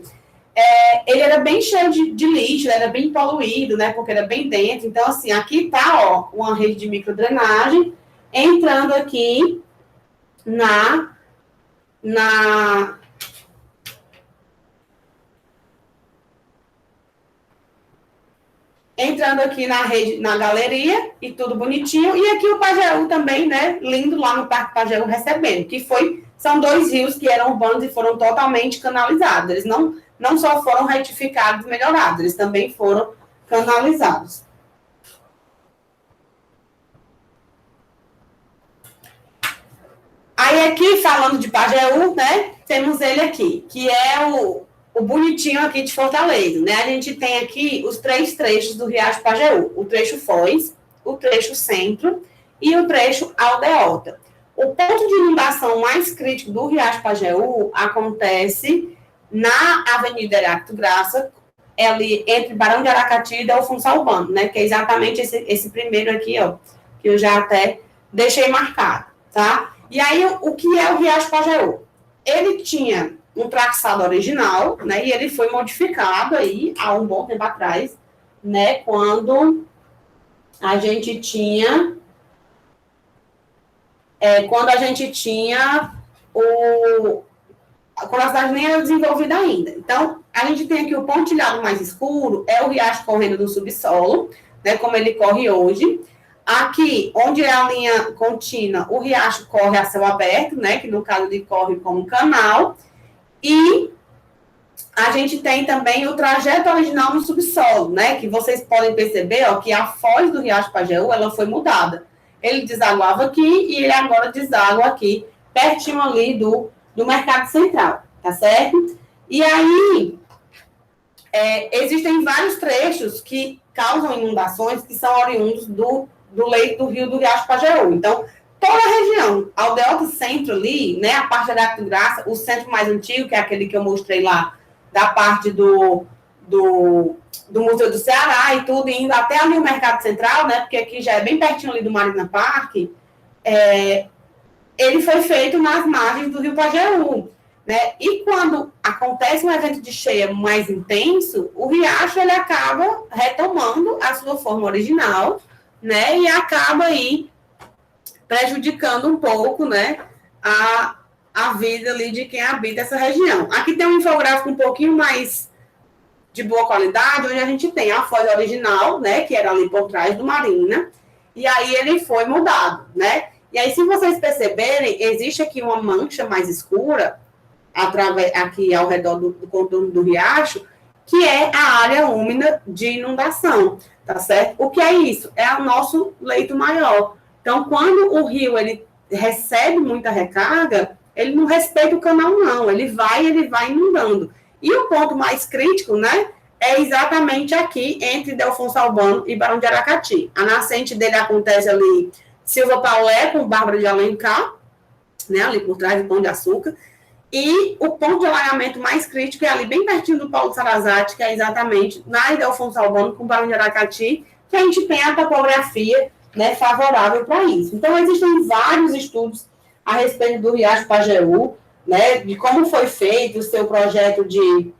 Ele era bem cheio de lixo, era bem poluído, né, porque era bem dentro. Então, assim, aqui está, ó, uma rede de microdrenagem entrando aqui entrando aqui na rede, na galeria, e tudo bonitinho. E aqui o Pajeú também, né, lindo lá no Parque Pajeú recebendo, são dois rios que eram urbanos e foram totalmente canalizados. Eles não só foram retificados e melhorados, eles também foram canalizados. Aí aqui, falando de Pajeú, né, temos ele aqui, que é o bonitinho aqui de Fortaleza, né? A gente tem aqui os 3 trechos do Riacho Pajeú, o trecho Foz, o trecho Centro e o trecho Aldeota. O ponto de inundação mais crítico do Riacho Pajeú acontece na Avenida Heráclito Graça, ali entre Barão de Aracati e Delfim Salvano, né? Que é exatamente esse primeiro aqui, ó, que eu já até deixei marcado, tá? E aí, o que é o Riacho Pajeú? Ele tinha um traçado original, né, e ele foi modificado aí há um bom tempo atrás, né, quando a gente tinha quando a cidade nem era desenvolvida ainda. Então, a gente tem aqui o pontilhado mais escuro, é o riacho correndo do subsolo, né, como ele corre hoje. Aqui, onde é a linha contínua, o riacho corre a céu aberto, né, que no caso ele corre como canal, e a gente tem também o trajeto original no subsolo, né, que vocês podem perceber, ó, que a foz do Riacho Pajeú, ela foi mudada. Ele desaguava aqui e ele agora deságua aqui, pertinho ali do Mercado Central, tá certo? E aí, existem vários trechos que causam inundações que são oriundos do leito do rio do Riacho Pajeú. Então, toda a região, Aldeota Centro ali, né, a parte da Heráclito Graça, o centro mais antigo, que é aquele que eu mostrei lá, da parte do Museu do Ceará e tudo, indo até ali o Mercado Central, né, porque aqui já é bem pertinho ali do Marina Parque, ele foi feito nas margens do rio Pajeú, né, e quando acontece um evento de cheia mais intenso, o riacho, ele acaba retomando a sua forma original, né, e acaba aí prejudicando um pouco, né, a vida ali de quem habita essa região. Aqui tem um infográfico um pouquinho mais de boa qualidade, onde a gente tem a folha original, né, que era ali por trás do Marina, e aí ele foi mudado, né? E aí, se vocês perceberem, existe aqui uma mancha mais escura, aqui ao redor do contorno do riacho, que é a área úmida de inundação, tá certo? O que é isso? É o nosso leito maior. Então, quando o rio ele recebe muita recarga, ele não respeita o canal, não. Ele vai inundando. E o ponto mais crítico, né, é exatamente aqui, entre Delfonso Albano e Barão de Aracati. A nascente dele acontece ali, Silva Paulé com Bárbara de Alencar, né, ali por trás do Pão de Açúcar. E o ponto de alagamento mais crítico é ali bem pertinho do Paulo Sarazate, que é exatamente na Ildefonso Albano com o Barão de Aracati, que a gente tem a topografia, né, favorável para isso. Então, existem vários estudos a respeito do Riacho Pajeú, né, de como foi feito o seu projeto de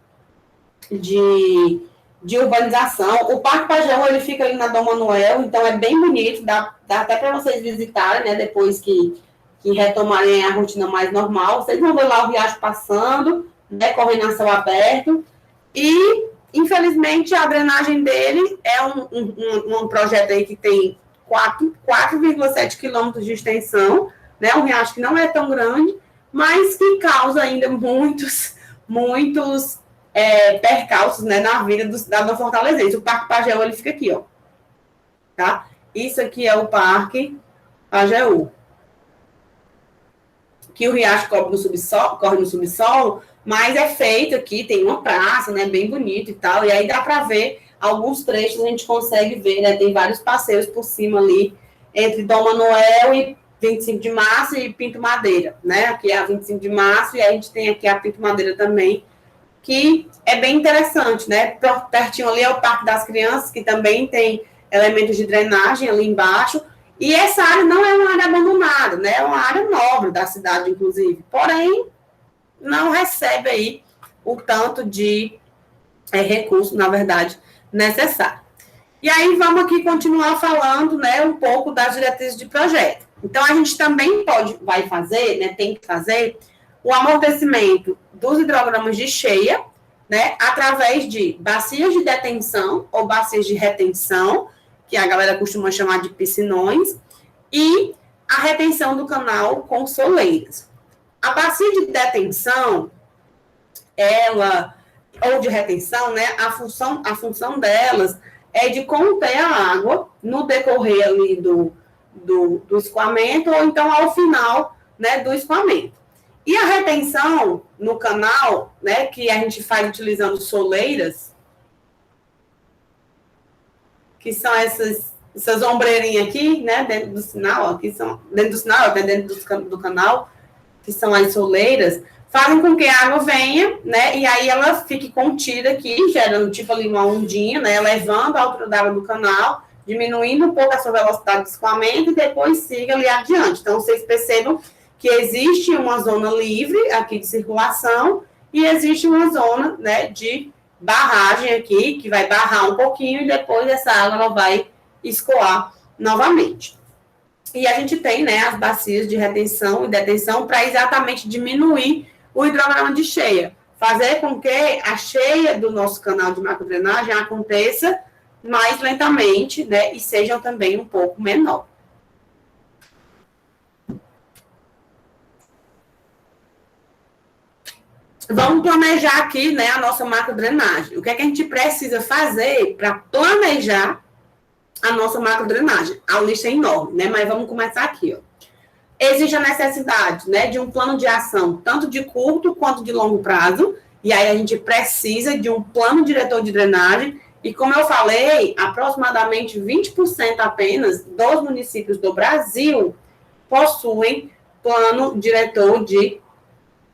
urbanização. O Parque Pajeú, ele fica ali na Dom Manuel, então é bem bonito, dá até para vocês visitarem, né, depois que retomarem a rotina mais normal. Vocês vão ver lá o riacho passando, né, correndo a céu aberto. E, infelizmente, a drenagem dele é um projeto aí que tem 4,7 quilômetros de extensão, né, um riacho que não é tão grande, mas que causa ainda muitos percalços, né, na vida da Fortalezense. O Parque Pajeú, ele fica aqui, ó. Tá? Isso aqui é o Parque Pajeú. Que o riacho corre no subsolo, mas é feito aqui, tem uma praça, né, bem bonito e tal, e aí dá para ver alguns trechos, a gente consegue ver, né, tem vários passeios por cima ali, entre Dom Manuel e 25 de Março e Pinto Madeira, né, aqui é a 25 de Março, e a gente tem aqui a Pinto Madeira também, que é bem interessante, né, pertinho ali é o Parque das Crianças, que também tem elementos de drenagem ali embaixo. E essa área não é uma área abandonada, né? É uma área nobre da cidade, inclusive. Porém, não recebe aí o tanto de recurso, na verdade, necessário. E aí, vamos aqui continuar falando, né, um pouco das diretrizes de projeto. Então, a gente também vai fazer, né, tem que fazer o amortecimento dos hidrogramas de cheia, né, através de bacias de detenção ou bacias de retenção, que a galera costuma chamar de piscinões, e a retenção do canal com soleiras. A bacia de detenção, ou de retenção, né, a função delas é de conter a água no decorrer ali do escoamento, ou então ao final, né, do escoamento. E a retenção no canal, né, que a gente faz utilizando soleiras, que são essas ombreirinhas aqui, né, dentro do sinal, que são dentro do sinal, até dentro do canal, que são as soleiras, fazem com que a água venha, né, e aí ela fique contida aqui, gerando tipo ali uma ondinha, né, elevando a altura da água do canal, diminuindo um pouco a sua velocidade de escoamento e depois siga ali adiante. Então, vocês percebam que existe uma zona livre aqui de circulação e existe uma zona, né, de barragem aqui, que vai barrar um pouquinho e depois essa água ela vai escoar novamente. E a gente tem, né, as bacias de retenção e detenção para exatamente diminuir o hidrograma de cheia, fazer com que a cheia do nosso canal de macrodrenagem aconteça mais lentamente, né, e sejam também um pouco menor. Vamos planejar aqui, né, a nossa macrodrenagem. O que é que a gente precisa fazer para planejar a nossa macrodrenagem? A lista é enorme, né, mas vamos começar aqui, ó. Existe a necessidade, né, de um plano de ação, tanto de curto quanto de longo prazo, e aí a gente precisa de um plano diretor de drenagem, e como eu falei, aproximadamente 20% apenas dos municípios do Brasil possuem plano diretor de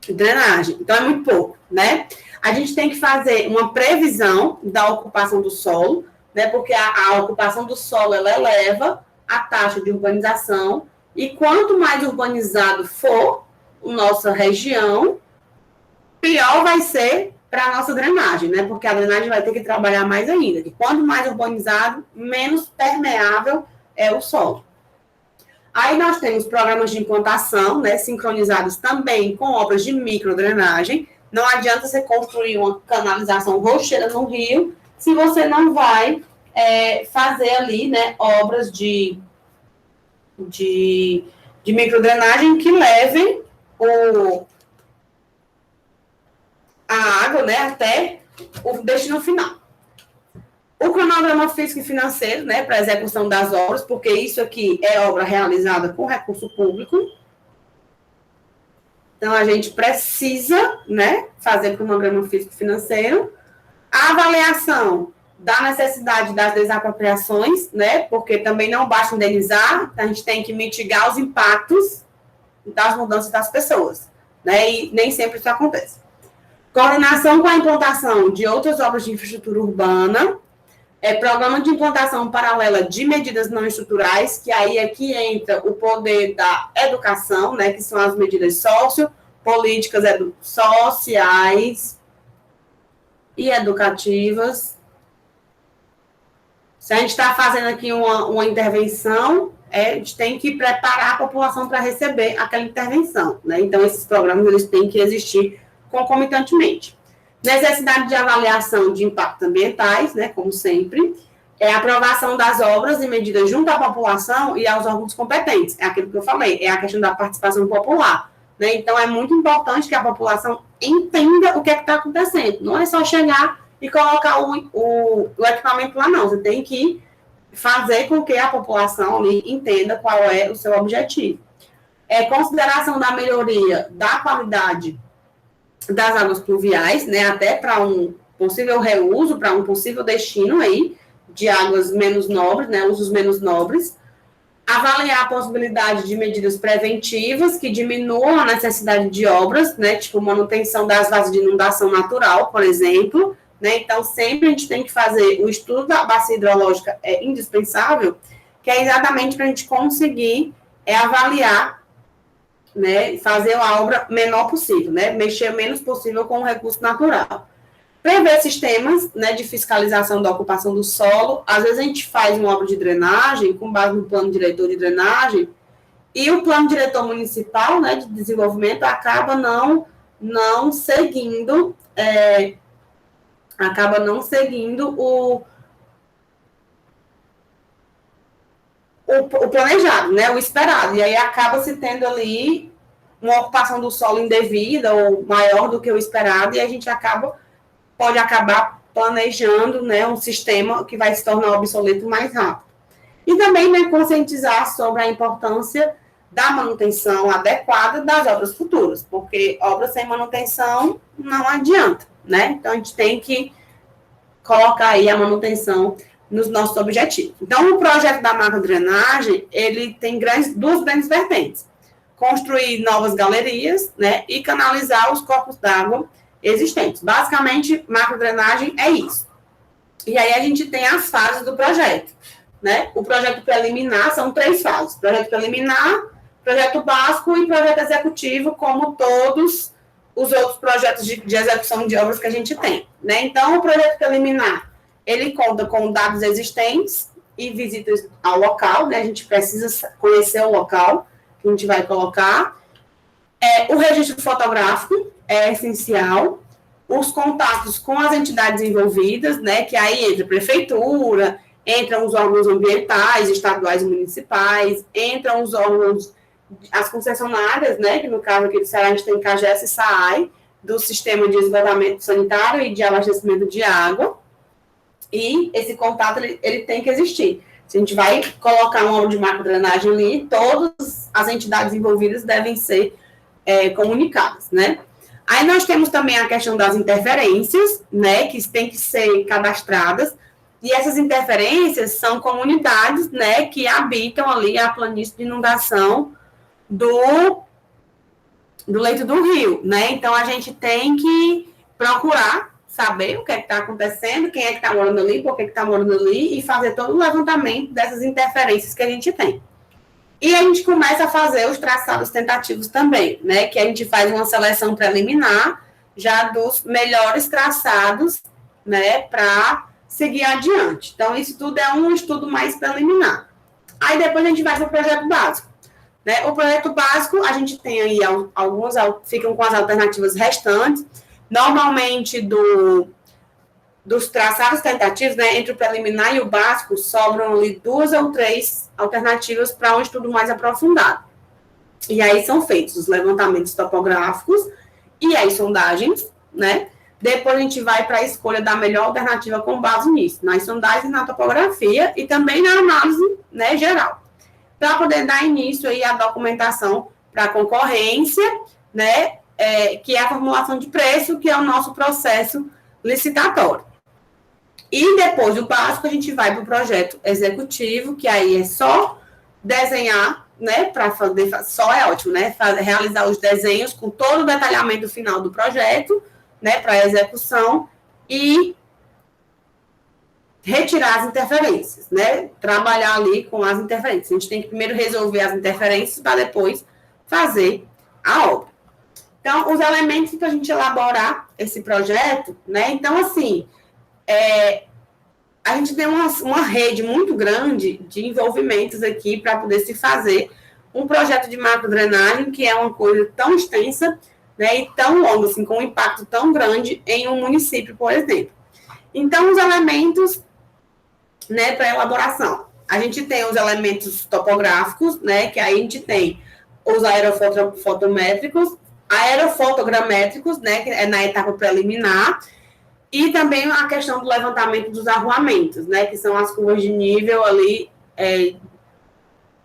drenagem. Então, é muito pouco, né? A gente tem que fazer uma previsão da ocupação do solo, né? Porque a ocupação do solo, ela eleva a taxa de urbanização, e quanto mais urbanizado for a nossa região, pior vai ser para a nossa drenagem, né? Porque a drenagem vai ter que trabalhar mais ainda. Que quanto mais urbanizado, menos permeável é o solo. Aí nós temos programas de implantação, né, sincronizados também com obras de microdrenagem. Não adianta você construir uma canalização rocheira no rio se você não vai fazer ali, né, obras de microdrenagem que levem a água, né, até o destino final. O cronograma físico e financeiro, né, para a execução das obras, porque isso aqui é obra realizada com recurso público. Então, a gente precisa, né, fazer cronograma físico e financeiro. A avaliação da necessidade das desapropriações, né, porque também não basta indenizar, a gente tem que mitigar os impactos das mudanças das pessoas, né, e nem sempre isso acontece. Coordenação com a implantação de outras obras de infraestrutura urbana, programa de implantação paralela de medidas não estruturais, que aí aqui entra o poder da educação, né, que são as medidas sociopolíticas, sociais e educativas. Se a gente está fazendo aqui uma intervenção, a gente tem que preparar a população para receber aquela intervenção, né? Então, esses programas eles têm que existir concomitantemente. Necessidade de avaliação de impactos ambientais, né, como sempre, a aprovação das obras e medidas junto à população e aos órgãos competentes, é aquilo que eu falei, é a questão da participação popular, né, então é muito importante que a população entenda o que está acontecendo, não é só chegar e colocar o equipamento lá, não, você tem que fazer com que a população ali entenda qual é o seu objetivo. Consideração da melhoria da qualidade das águas pluviais, né, até para um possível reuso, para um possível destino aí de águas menos nobres, né, usos menos nobres. Avaliar a possibilidade de medidas preventivas que diminuam a necessidade de obras, né, tipo manutenção das vasos de inundação natural, por exemplo, né, então sempre a gente tem que fazer o estudo da bacia hidrológica, é indispensável, que é exatamente para a gente conseguir avaliar, né, fazer a obra menor possível, né, mexer o menos possível com o recurso natural. Prever sistemas, né, de fiscalização da ocupação do solo. Às vezes a gente faz uma obra de drenagem com base no plano diretor de drenagem e o plano diretor municipal, né, de desenvolvimento acaba não seguindo o planejado, né, o esperado, e aí acaba se tendo ali uma ocupação do solo indevida ou maior do que o esperado, e a gente pode acabar planejando, né, um sistema que vai se tornar obsoleto mais rápido. E também, né, conscientizar sobre a importância da manutenção adequada das obras futuras, porque obras sem manutenção não adianta, né, então a gente tem que colocar aí a manutenção nos nossos objetivos. Então, o projeto da macrodrenagem, ele tem duas grandes vertentes. Construir novas galerias, né, e canalizar os corpos d'água existentes. Basicamente, macrodrenagem é isso. E aí a gente tem as fases do projeto, né? O projeto preliminar são 3 fases. Projeto preliminar, projeto básico e projeto executivo, como todos os outros projetos de execução de obras que a gente tem, né? Então, o projeto preliminar, ele conta com dados existentes e visitas ao local, né? A gente precisa conhecer o local que a gente vai colocar. O registro fotográfico é essencial. Os contatos com as entidades envolvidas, né? Que aí entra a prefeitura, entram os órgãos ambientais, estaduais e municipais, entram os órgãos, as concessionárias, né? Que no caso aqui do Ceará a gente tem CAGES e SAAI, do Sistema de Esgotamento Sanitário e de Abastecimento de Água. E esse contato, ele tem que existir. Se a gente vai colocar uma obra de macrodrenagem ali, todas as entidades envolvidas devem ser comunicadas, né? Aí nós temos também a questão das interferências, né, que têm que ser cadastradas, e essas interferências são comunidades, né, que habitam ali a planície de inundação do leito do rio, né? Então a gente tem que procurar saber o que é que está acontecendo, quem é que está morando ali, por que está morando ali, e fazer todo o levantamento dessas interferências que a gente tem. E a gente começa a fazer os traçados tentativos também, né, que a gente faz uma seleção preliminar já dos melhores traçados, né, para seguir adiante. Então, isso tudo é um estudo mais preliminar. Aí depois a gente vai para o projeto básico. né? O projeto básico, a gente tem aí alguns, ficam com as alternativas restantes, normalmente dos traçados tentativos, né, entre o preliminar e o básico, sobram ali 2 ou 3 alternativas para um estudo mais aprofundado. E aí são feitos os levantamentos topográficos e as sondagens, né? Depois a gente vai para a escolha da melhor alternativa com base nisso, nas sondagens, na topografia e também na análise, né, geral, para poder dar início aí à documentação para a concorrência, né, que é a formulação de preço, que é o nosso processo licitatório. E depois do básico, a gente vai para o projeto executivo, que aí é só desenhar, né, para fazer, só é ótimo, né, realizar os desenhos com todo o detalhamento final do projeto, né, para execução e retirar as interferências, né, trabalhar ali com as interferências. A gente tem que primeiro resolver as interferências para depois fazer a obra. Então, os elementos para a gente elaborar esse projeto, né, então, assim, a gente tem uma rede muito grande de envolvimentos aqui para poder se fazer um projeto de macrodrenagem, que é uma coisa tão extensa, né, e tão longa, assim, com um impacto tão grande em um município, por exemplo. Então, os elementos, né, para elaboração. A gente tem os elementos topográficos, né, que aí a gente tem os aerofotométricos, aerofotogramétricos, né, que é na etapa preliminar, e também a questão do levantamento dos arruamentos, né, que são as curvas de nível ali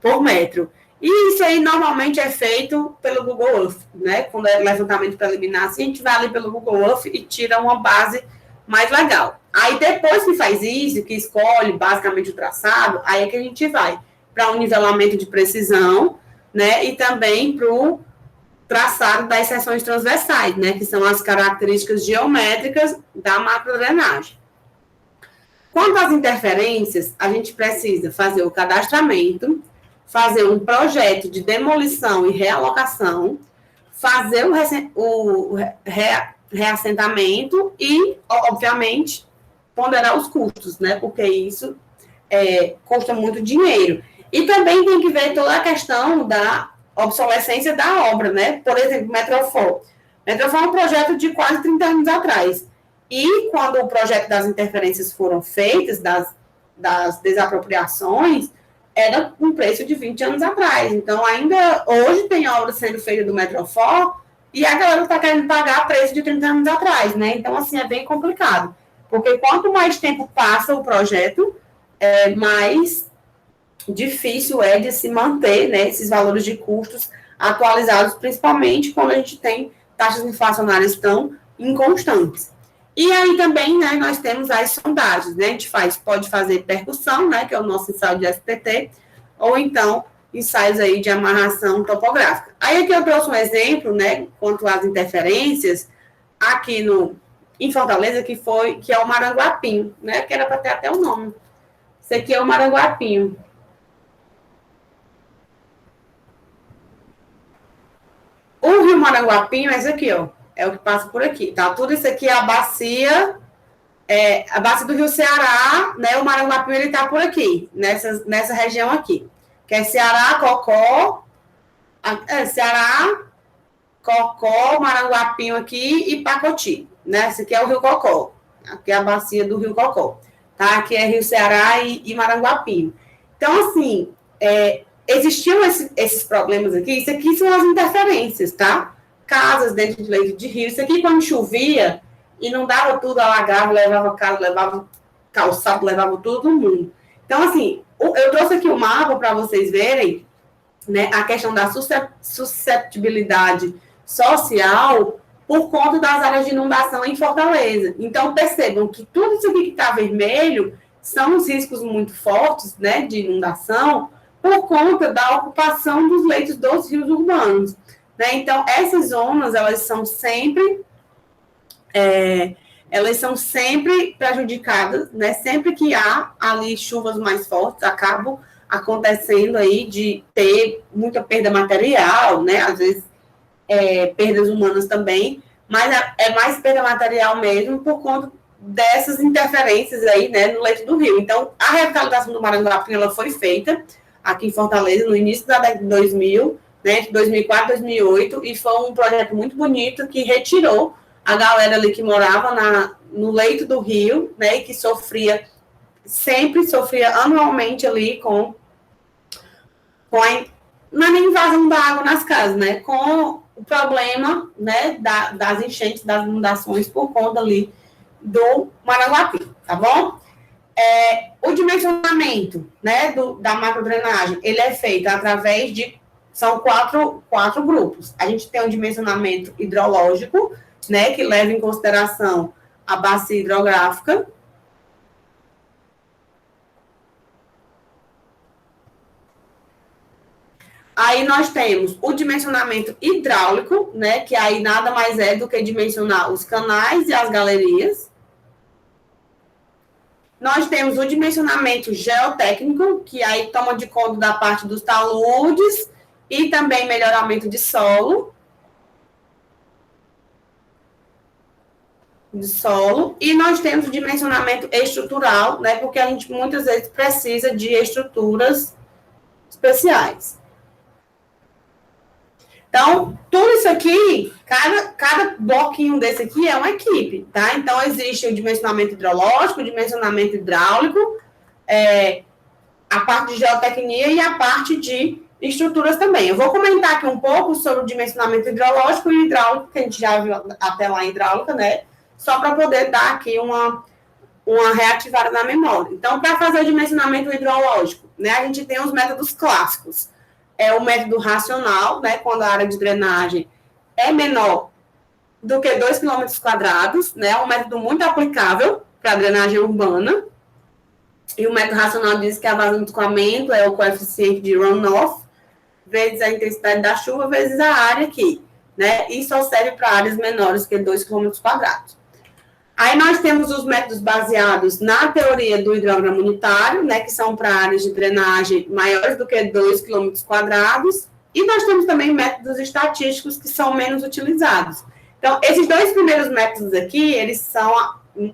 por metro. E isso aí normalmente é feito pelo Google Earth, né? Quando é levantamento preliminar, assim, a gente vai ali pelo Google Earth e tira uma base mais legal. Aí depois que faz isso, que escolhe basicamente o traçado, aí é que a gente vai para um nivelamento de precisão, né? E também para o traçado das seções transversais, né? Que são as características geométricas da macrodrenagem. Quanto às interferências, a gente precisa fazer o cadastramento, fazer um projeto de demolição e realocação, fazer o reassentamento e, obviamente, ponderar os custos, né? Porque isso custa muito dinheiro. E também tem que ver toda a questão da obsolescência da obra, né? Por exemplo, Metrofol. Metrofol é um projeto de quase 30 anos atrás. E quando o projeto das interferências foram feitas, das desapropriações, era um preço de 20 anos atrás. Então, ainda hoje tem obra sendo feita do Metrofol e a galera está querendo pagar preço de 30 anos atrás, né? Então, assim, é bem complicado. Porque quanto mais tempo passa o projeto, mais difícil é de se manter, né, esses valores de custos atualizados, principalmente quando a gente tem taxas inflacionárias tão inconstantes. E aí também, né, nós temos as sondagens, né, a gente pode fazer percussão, né, que é o nosso ensaio de STT, ou então ensaios aí de amarração topográfica. Aí aqui eu trouxe um exemplo, né, quanto às interferências, aqui em Fortaleza, que é o Maranguapinho, né, que era para ter até o nome. Esse aqui é o Maranguapinho. O rio Maranguapinho é esse aqui, ó. É o que passa por aqui, tá? Tudo isso aqui é a bacia do Rio Ceará, né? O Maranguapinho, ele tá por aqui, nessa região aqui. Que é Ceará, Cocó, Ceará, Cocó, Maranguapinho aqui e Pacoti, né? Esse aqui é o Rio Cocó. Aqui é a bacia do Rio Cocó, tá? Aqui é Rio Ceará e Maranguapinho. Então, assim, existiam esses problemas aqui. Isso aqui são as interferências, tá? Casas dentro de leito de rio. Isso aqui, quando chovia, e não dava tudo, alagava, levava casa, levava calçado, levava todo mundo. Então, assim, eu trouxe aqui o mapa para vocês verem, né, a questão da susceptibilidade social por conta das áreas de inundação em Fortaleza. Então, percebam que tudo isso aqui que está vermelho são os riscos muito fortes, né, de inundação, por conta da ocupação dos leitos dos rios urbanos, né? Então, essas zonas, elas são sempre prejudicadas, né? Sempre que há ali chuvas mais fortes, acabam acontecendo aí de ter muita perda material, né? Às vezes, perdas humanas também, mas é mais perda material mesmo por conta dessas interferências aí, né, no leito do rio. Então, a revitalização do Maranguapinho, ela foi feita, aqui em Fortaleza, no início da década de 2000, né, entre 2004 e 2008, e foi um projeto muito bonito que retirou a galera ali que morava no leito do rio, né, e que sempre sofria anualmente ali com não é nem invasão da água nas casas, né, com o problema, né, das enchentes, das inundações por conta ali do Maranguape, tá bom? O dimensionamento, né, da macrodrenagem, ele é feito através são quatro grupos. A gente tem um dimensionamento hidrológico, né, que leva em consideração a bacia hidrográfica. Aí nós temos o dimensionamento hidráulico, né, que aí nada mais é do que dimensionar os canais e as galerias. Nós temos o dimensionamento geotécnico, que aí toma de conta da parte dos taludes e também melhoramento de solo. E nós temos o dimensionamento estrutural, né, porque a gente muitas vezes precisa de estruturas especiais. Então, tudo isso aqui, cada bloquinho desse aqui é uma equipe, tá? Então, existe o dimensionamento hidrológico, o dimensionamento hidráulico, a parte de geotecnia e a parte de estruturas também. Eu vou comentar aqui um pouco sobre o dimensionamento hidrológico e hidráulico, que a gente já viu até lá em hidráulica, né? Só para poder dar aqui uma reativada na memória. Então, para fazer o dimensionamento hidrológico, né, a gente tem os métodos clássicos. É o método racional, né, quando a área de drenagem é menor do que 2 km², né, é um método muito aplicável para a drenagem urbana. E o método racional diz que a vazão de escoamento é o coeficiente de runoff, vezes a intensidade da chuva, vezes a área aqui, né, e só serve para áreas menores que 2 km². Aí nós temos os métodos baseados na teoria do hidrograma unitário, né, que são para áreas de drenagem maiores do que 2 km², e nós temos também métodos estatísticos que são menos utilizados. Então, esses dois primeiros métodos aqui, eles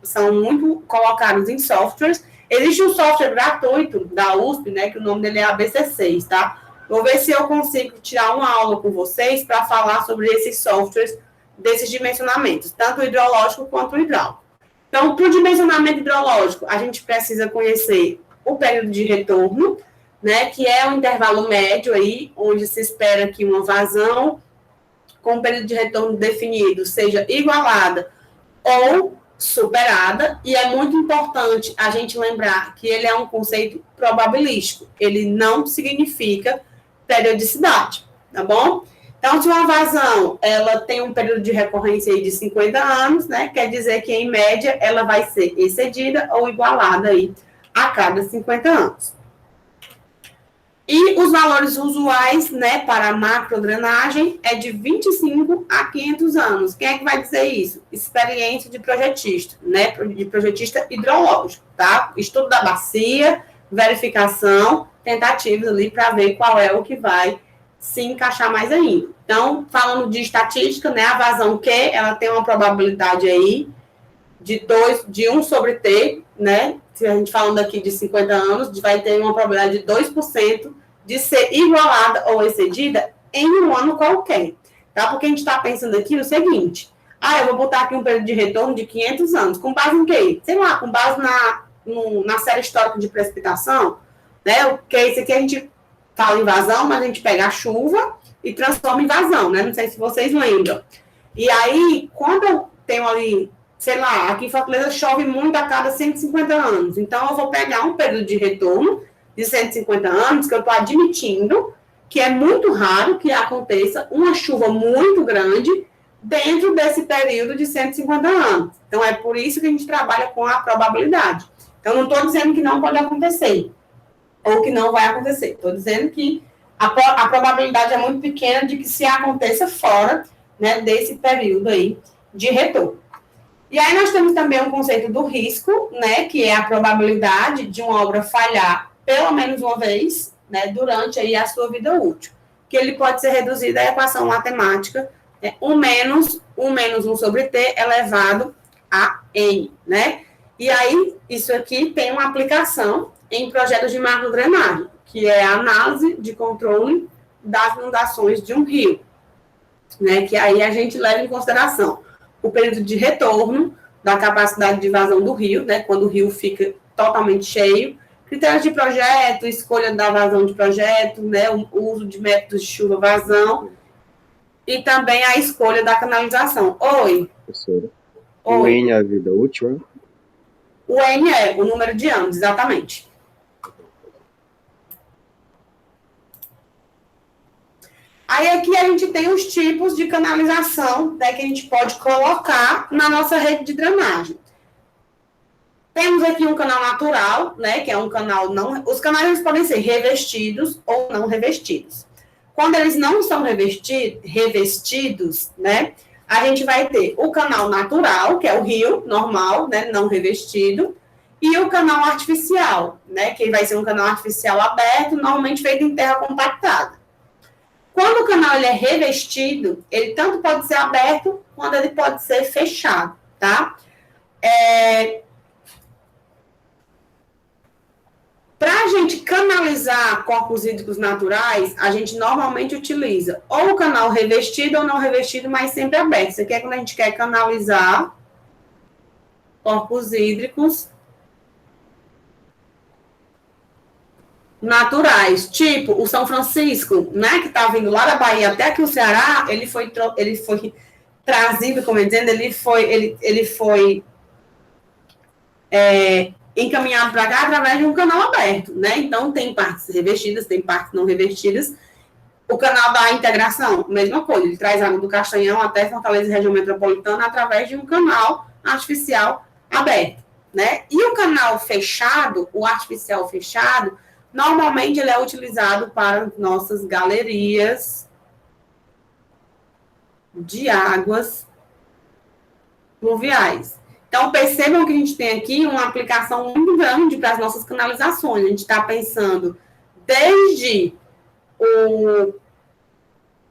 são muito colocados em softwares. Existe um software gratuito da USP, né, que o nome dele é ABC6, tá? Vou ver se eu consigo tirar uma aula com vocês para falar sobre esses softwares desses dimensionamentos, tanto o hidrológico quanto o hidráulico. Então, para o dimensionamento hidrológico, a gente precisa conhecer o período de retorno, né, que é o intervalo médio aí, onde se espera que uma vazão com um período de retorno definido seja igualada ou superada, e é muito importante a gente lembrar que ele é um conceito probabilístico, ele não significa periodicidade, tá bom? Então, se uma vazão, ela tem um período de recorrência aí de 50 anos, né, quer dizer que, em média, ela vai ser excedida ou igualada aí a cada 50 anos. E os valores usuais, né, para a macrodrenagem é de 25 a 500 anos. Quem é que vai dizer isso? Experiência de projetista, né, de projetista hidrológico, tá? Estudo da bacia, verificação, tentativas ali para ver qual é o que vai se encaixar mais ainda. Então, falando de estatística, né, a vazão Q, ela tem uma probabilidade aí de 1 sobre T, né, se a gente falando aqui de 50 anos, vai ter uma probabilidade de 2% de ser igualada ou excedida em um ano qualquer, tá? Porque a gente está pensando aqui o seguinte, eu vou botar aqui um período de retorno de 500 anos, com base em quê? Sei lá, com base na série histórica de precipitação, né, porque isso aqui a gente fala em vazão, mas a gente pega a chuva e transforma em vazão, né? Não sei se vocês lembram. E aí, quando eu tenho ali, sei lá, aqui em Fortaleza chove muito a cada 150 anos. Então, eu vou pegar um período de retorno de 150 anos, que eu estou admitindo que é muito raro que aconteça uma chuva muito grande dentro desse período de 150 anos. Então, é por isso que a gente trabalha com a probabilidade. Então, não estou dizendo que não pode acontecer, ou que não vai acontecer. Estou dizendo que a probabilidade é muito pequena de que se aconteça fora, né, desse período aí de retorno. E aí nós temos também um conceito do risco, né, que é a probabilidade de uma obra falhar pelo menos uma vez, né, durante aí a sua vida útil, que ele pode ser reduzido à equação matemática, né, 1 menos 1 sobre T elevado a N, né? E aí, isso aqui tem uma aplicação em projetos de macrodrenagem, que é a análise de controle das inundações de um rio, né? Que aí a gente leva em consideração o período de retorno da capacidade de vazão do rio, né? Quando o rio fica totalmente cheio, critérios de projeto, escolha da vazão de projeto, né? O uso de métodos de chuva-vazão e também a escolha da canalização. Oi.
Professora. O N é a vida útil?
O N é o número de anos, exatamente. Aí aqui a gente tem os tipos de canalização, né, que a gente pode colocar na nossa rede de drenagem. Temos aqui um canal natural, né, que é um canal não... Os canais podem ser revestidos ou não revestidos. Quando eles não são revestidos, né, a gente vai ter o canal natural, que é o rio normal, né, não revestido, e o canal artificial, né, que vai ser um canal artificial aberto, normalmente feito em terra compactada. Quando o canal ele é revestido, ele tanto pode ser aberto, quanto ele pode ser fechado, tá? Para a gente canalizar corpos hídricos naturais, a gente normalmente utiliza ou o canal revestido ou não revestido, mas sempre aberto. Isso aqui é quando a gente quer canalizar corpos hídricos naturais, tipo o São Francisco, né, que está vindo lá da Bahia até aqui o Ceará, ele foi trazido, como eu dizendo, ele foi encaminhado para cá através de um canal aberto, né? Então tem partes revestidas, tem partes não revestidas. O canal da integração, mesma coisa, ele traz água do Castanhão até Fortaleza e região metropolitana através de um canal artificial aberto, né? E o canal fechado, o artificial fechado, normalmente ele é utilizado para nossas galerias de águas pluviais. Então, percebam que a gente tem aqui uma aplicação muito grande para as nossas canalizações. A gente está pensando desde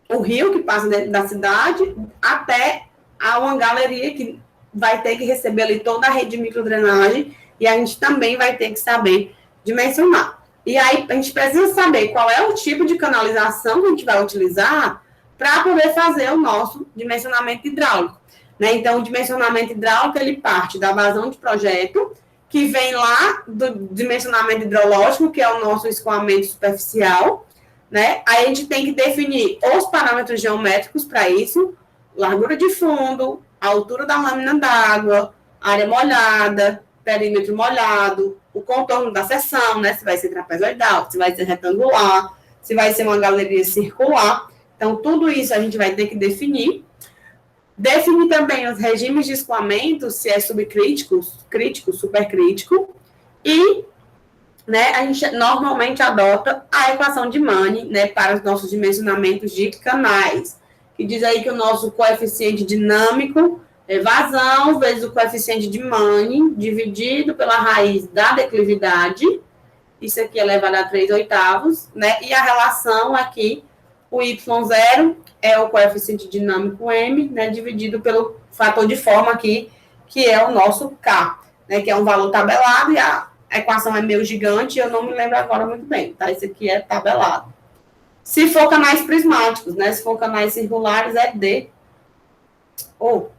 o rio que passa dentro da cidade até a uma galeria que vai ter que receber ali toda a rede de microdrenagem e a gente também vai ter que saber dimensionar. E aí, a gente precisa saber qual é o tipo de canalização que a gente vai utilizar para poder fazer o nosso dimensionamento hidráulico. Né? Então, o dimensionamento hidráulico, ele parte da vazão de projeto, que vem lá do dimensionamento hidrológico, que é o nosso escoamento superficial, né? Aí a gente tem que definir os parâmetros geométricos para isso, largura de fundo, altura da lâmina d'água, área molhada, perímetro molhado, o contorno da seção, né? Se vai ser trapezoidal, se vai ser retangular, se vai ser uma galeria circular. Então, tudo isso a gente vai ter que definir. Definir também os regimes de escoamento, se é subcrítico, crítico, supercrítico. E, né, a gente normalmente adota a equação de Manning, né, para os nossos dimensionamentos de canais, que diz aí que o nosso coeficiente dinâmico é vazão vezes o coeficiente de Manning, dividido pela raiz da declividade, isso aqui é elevado a 3/8, né, e a relação aqui, o y0 é o coeficiente dinâmico M, né, dividido pelo fator de forma aqui, que é o nosso K, né, que é um valor tabelado, e a equação é meio gigante, eu não me lembro agora muito bem, tá? Isso aqui é tabelado. Se for canais prismáticos, né, se for canais circulares, é D, ou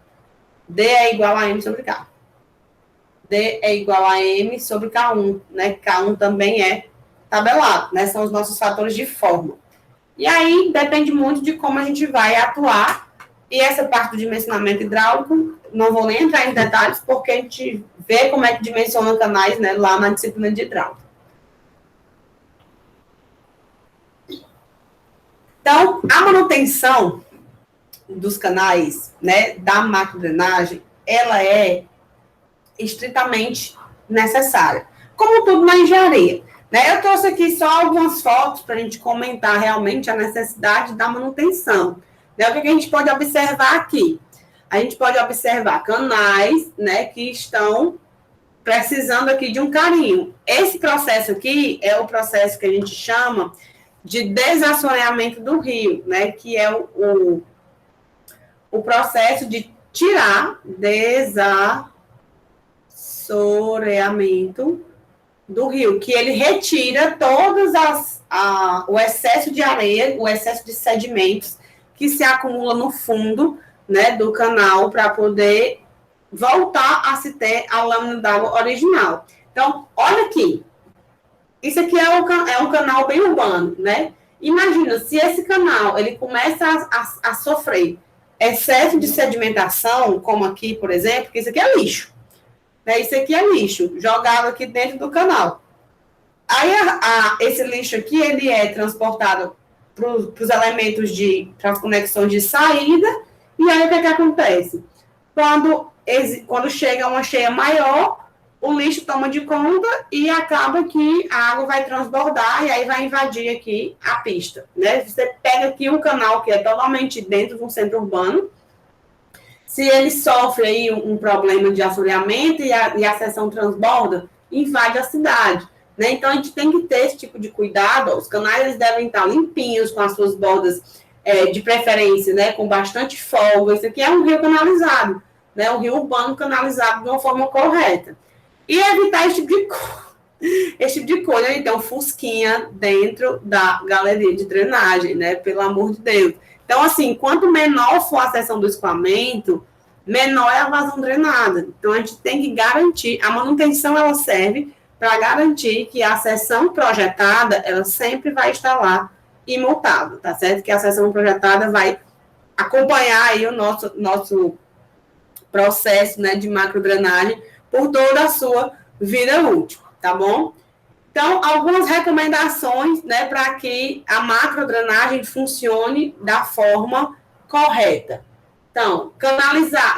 D é igual a M sobre K. D é igual a M sobre K1, né, K1 também é tabelado, né, são os nossos fatores de forma. E aí, depende muito de como a gente vai atuar. E essa parte do dimensionamento hidráulico, não vou nem entrar em detalhes, porque a gente vê como é que dimensiona canais, né, lá na disciplina de hidráulica. Então, a manutenção dos canais, né, da macrodrenagem, ela é estritamente necessária. Como tudo na engenharia. Eu trouxe aqui só algumas fotos para a gente comentar realmente a necessidade da manutenção. O que a gente pode observar aqui? A gente pode observar canais, né, que estão precisando aqui de um carinho. Esse processo aqui é o processo que a gente chama de desassoreamento do rio, né, que é o processo de tirar desassoreamento do rio, que ele retira todas as o excesso de areia, o excesso de sedimentos que se acumula no fundo, né, do canal para poder voltar a se ter a lâmina d'água original. Então, olha aqui. Isso aqui é um canal bem urbano, né? Imagina, se esse canal ele começa a sofrer excesso de sedimentação, como aqui, por exemplo, que isso aqui é lixo. Né? Isso aqui é lixo, jogado aqui dentro do canal. Aí, esse lixo aqui, ele é transportado para os elementos para as conexões de saída, e aí o que acontece? Quando chega uma cheia maior, o lixo toma de conta e acaba que a água vai transbordar e aí vai invadir aqui a pista, né? Você pega aqui um canal que é totalmente dentro de um centro urbano, se ele sofre aí um problema de assoreamento e a seção transborda, invade a cidade, né? Então, a gente tem que ter esse tipo de cuidado. Os canais eles devem estar limpinhos, com as suas bordas de preferência, né? Com bastante folga. Isso aqui é um rio canalizado, né? Um rio urbano canalizado de uma forma correta. E evitar esse tipo de coisa, então, fusquinha dentro da galeria de drenagem, né? Pelo amor de Deus. Então, assim, quanto menor for a seção do escoamento, menor é a vazão drenada. Então, a gente tem que garantir, a manutenção, ela serve para garantir que a seção projetada, ela sempre vai estar lá imutável, tá certo? Que a seção projetada vai acompanhar aí o nosso processo, né, de macrodrenagem por toda a sua vida útil, tá bom? Então, algumas recomendações, né, para que a macrodrenagem funcione da forma correta. Então,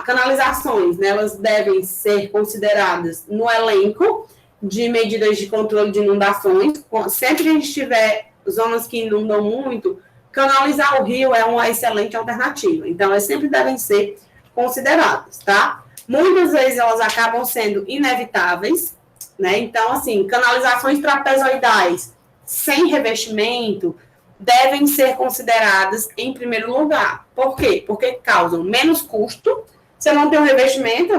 canalizações, né, elas devem ser consideradas no elenco de medidas de controle de inundações. Sempre que a gente tiver zonas que inundam muito, canalizar o rio é uma excelente alternativa. Então, elas sempre devem ser consideradas, tá? Muitas vezes elas acabam sendo inevitáveis, né? Então, assim, canalizações trapezoidais sem revestimento devem ser consideradas em primeiro lugar. Por quê? Porque causam menos custo. Se eu não tenho revestimento,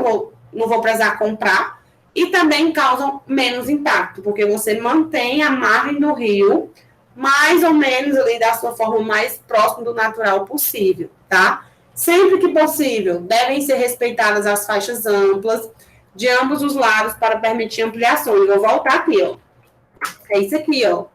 não vou precisar comprar. E também causam menos impacto, porque você mantém a margem do rio mais ou menos ali da sua forma mais próxima do natural possível, tá? Sempre que possível, devem ser respeitadas as faixas amplas de ambos os lados para permitir ampliações. Vou voltar aqui, ó. É isso aqui, ó.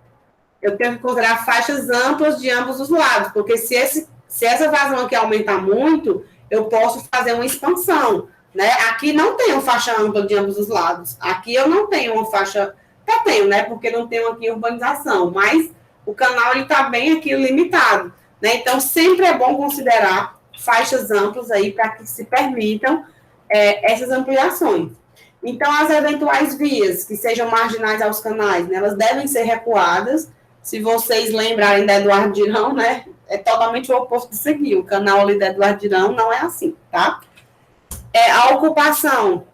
Eu tenho que considerar faixas amplas de ambos os lados, porque se essa vazão aqui aumentar muito, eu posso fazer uma expansão, né? Aqui não tem uma faixa ampla de ambos os lados. Aqui eu não tenho uma faixa... Até tenho, né? Porque não tenho aqui urbanização, mas o canal ele está bem aqui limitado, né? Então, sempre é bom considerar faixas amplas aí para que se permitam essas ampliações. Então, as eventuais vias que sejam marginais aos canais, né, elas devem ser recuadas. Se vocês lembrarem da Eduardo Girão, né, é totalmente o oposto disso aqui. O canal ali da Eduardo Girão não é assim, tá? A ocupação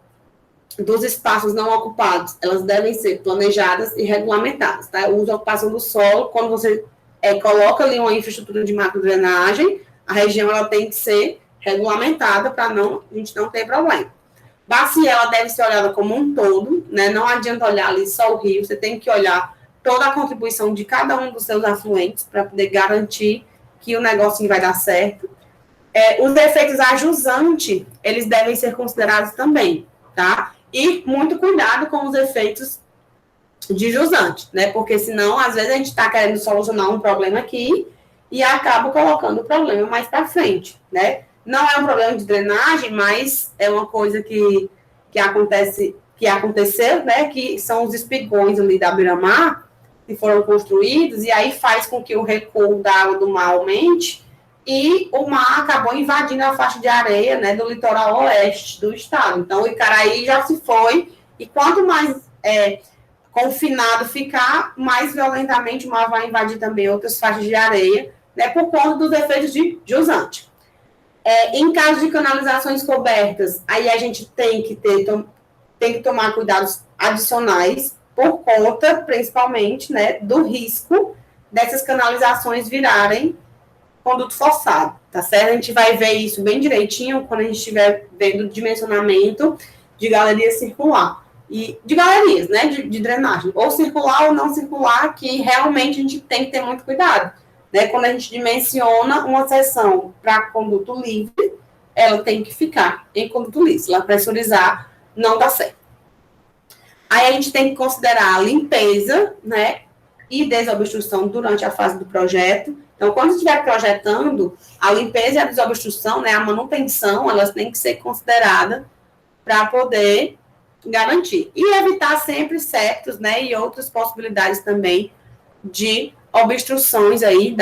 dos espaços não ocupados, elas devem ser planejadas e regulamentadas, tá? O uso e ocupação do solo, quando você coloca ali uma infraestrutura de macrodrenagem, a região ela tem que ser regulamentada para a gente não ter problema. Bacia, ela deve ser olhada como um todo, né? Não adianta olhar ali só o rio, você tem que olhar toda a contribuição de cada um dos seus afluentes para poder garantir que o negócio vai dar certo. Os efeitos ajusantes, eles devem ser considerados também, tá? E muito cuidado com os efeitos de jusante, né? Porque senão, às vezes, a gente está querendo solucionar um problema aqui e acaba colocando o problema mais para frente, né? Não é um problema de drenagem, mas é uma coisa que aconteceu, né? Que são os espigões ali da beira-mar que foram construídos, e aí faz com que o recuo da água do mar aumente, e o mar acabou invadindo a faixa de areia, né, do litoral oeste do estado. Então, o Icaraí já se foi, e quanto mais confinado ficar, mais violentamente o mar vai invadir também outras faixas de areia, né, por conta dos efeitos de jusante. Em caso de canalizações cobertas, aí a gente tem que tomar cuidados adicionais, por conta, principalmente, né, do risco dessas canalizações virarem conduto forçado, tá certo? A gente vai ver isso bem direitinho quando a gente estiver vendo o dimensionamento de galeria circular. e de galerias, né, de drenagem, ou circular ou não circular, que realmente a gente tem que ter muito cuidado, né, quando a gente dimensiona uma seção para conduto livre, ela tem que ficar em conduto livre, se ela pressurizar, não dá certo. Aí a gente tem que considerar a limpeza, né, e desobstrução durante a fase do projeto. Então, quando estiver projetando, a limpeza e a desobstrução, né, a manutenção, elas têm que ser consideradas para poder garantir. E evitar sempre septos, né, e outras possibilidades também de obstruções aí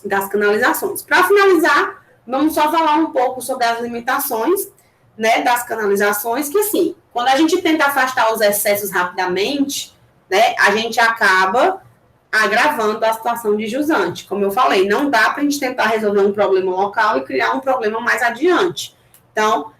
das canalizações. Para finalizar, vamos só falar um pouco sobre as limitações, né, das canalizações, que assim, quando a gente tenta afastar os excessos rapidamente, né, a gente acaba agravando a situação de jusante. Como eu falei, não dá para a gente tentar resolver um problema local e criar um problema mais adiante. Então,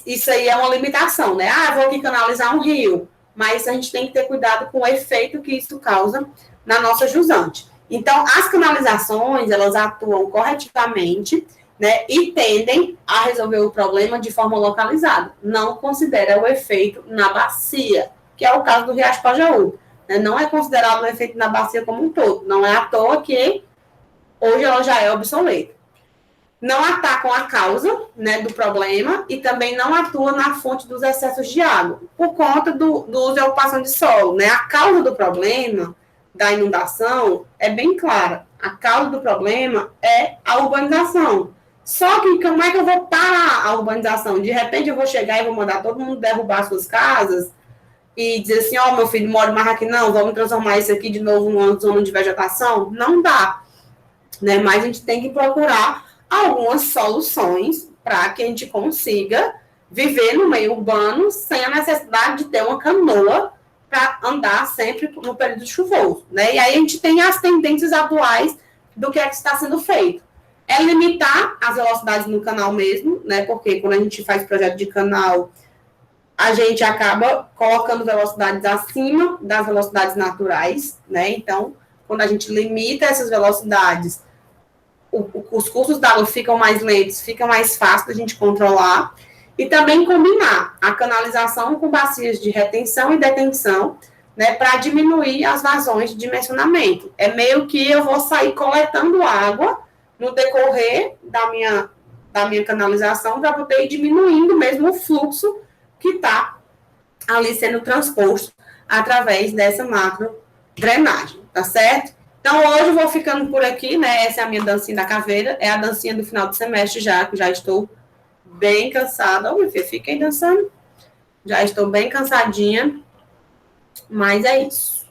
isso aí é uma limitação, né? Ah, vou aqui canalizar um rio, mas a gente tem que ter cuidado com o efeito que isso causa na nossa jusante. Então, as canalizações, elas atuam corretivamente, né, e tendem a resolver o problema de forma localizada. Não considera o efeito na bacia, que é o caso do Riacho Pajeú. Né? Não é considerado o efeito na bacia como um todo. Não é à toa que hoje ela já é obsoleta. Não atacam a causa, né, do problema e também não atua na fonte dos excessos de água, por conta do uso e ocupação de solo. Né? A causa do problema da inundação é bem clara. A causa do problema é a urbanização. Só que como é que eu vou parar a urbanização? De repente eu vou chegar e vou mandar todo mundo derrubar suas casas e dizer assim, ó, meu filho, mora mais aqui não, vamos transformar isso aqui de novo numa zona de vegetação? Não dá. Né? Mas a gente tem que procurar algumas soluções para que a gente consiga viver no meio urbano sem a necessidade de ter uma canoa para andar sempre no período chuvoso. Né? E aí a gente tem as tendências atuais do que é que está sendo feito. É limitar as velocidades no canal mesmo, né? Porque quando a gente faz projeto de canal, a gente acaba colocando velocidades acima das velocidades naturais, né? Então, quando a gente limita essas velocidades, os cursos d'água ficam mais lentos, fica mais fácil da gente controlar. E também combinar a canalização com bacias de retenção e detenção, né, para diminuir as vazões de dimensionamento. É meio que eu vou sair coletando água no decorrer da minha canalização para poder ir diminuindo mesmo o fluxo que está ali sendo transposto através dessa macro drenagem, tá certo? Então, hoje eu vou ficando por aqui, né? Essa é a minha dancinha da caveira, é a dancinha do final do semestre já, que já estou bem cansada. Ô, meu filho, fiquem dançando. Já estou bem cansadinha, mas é isso.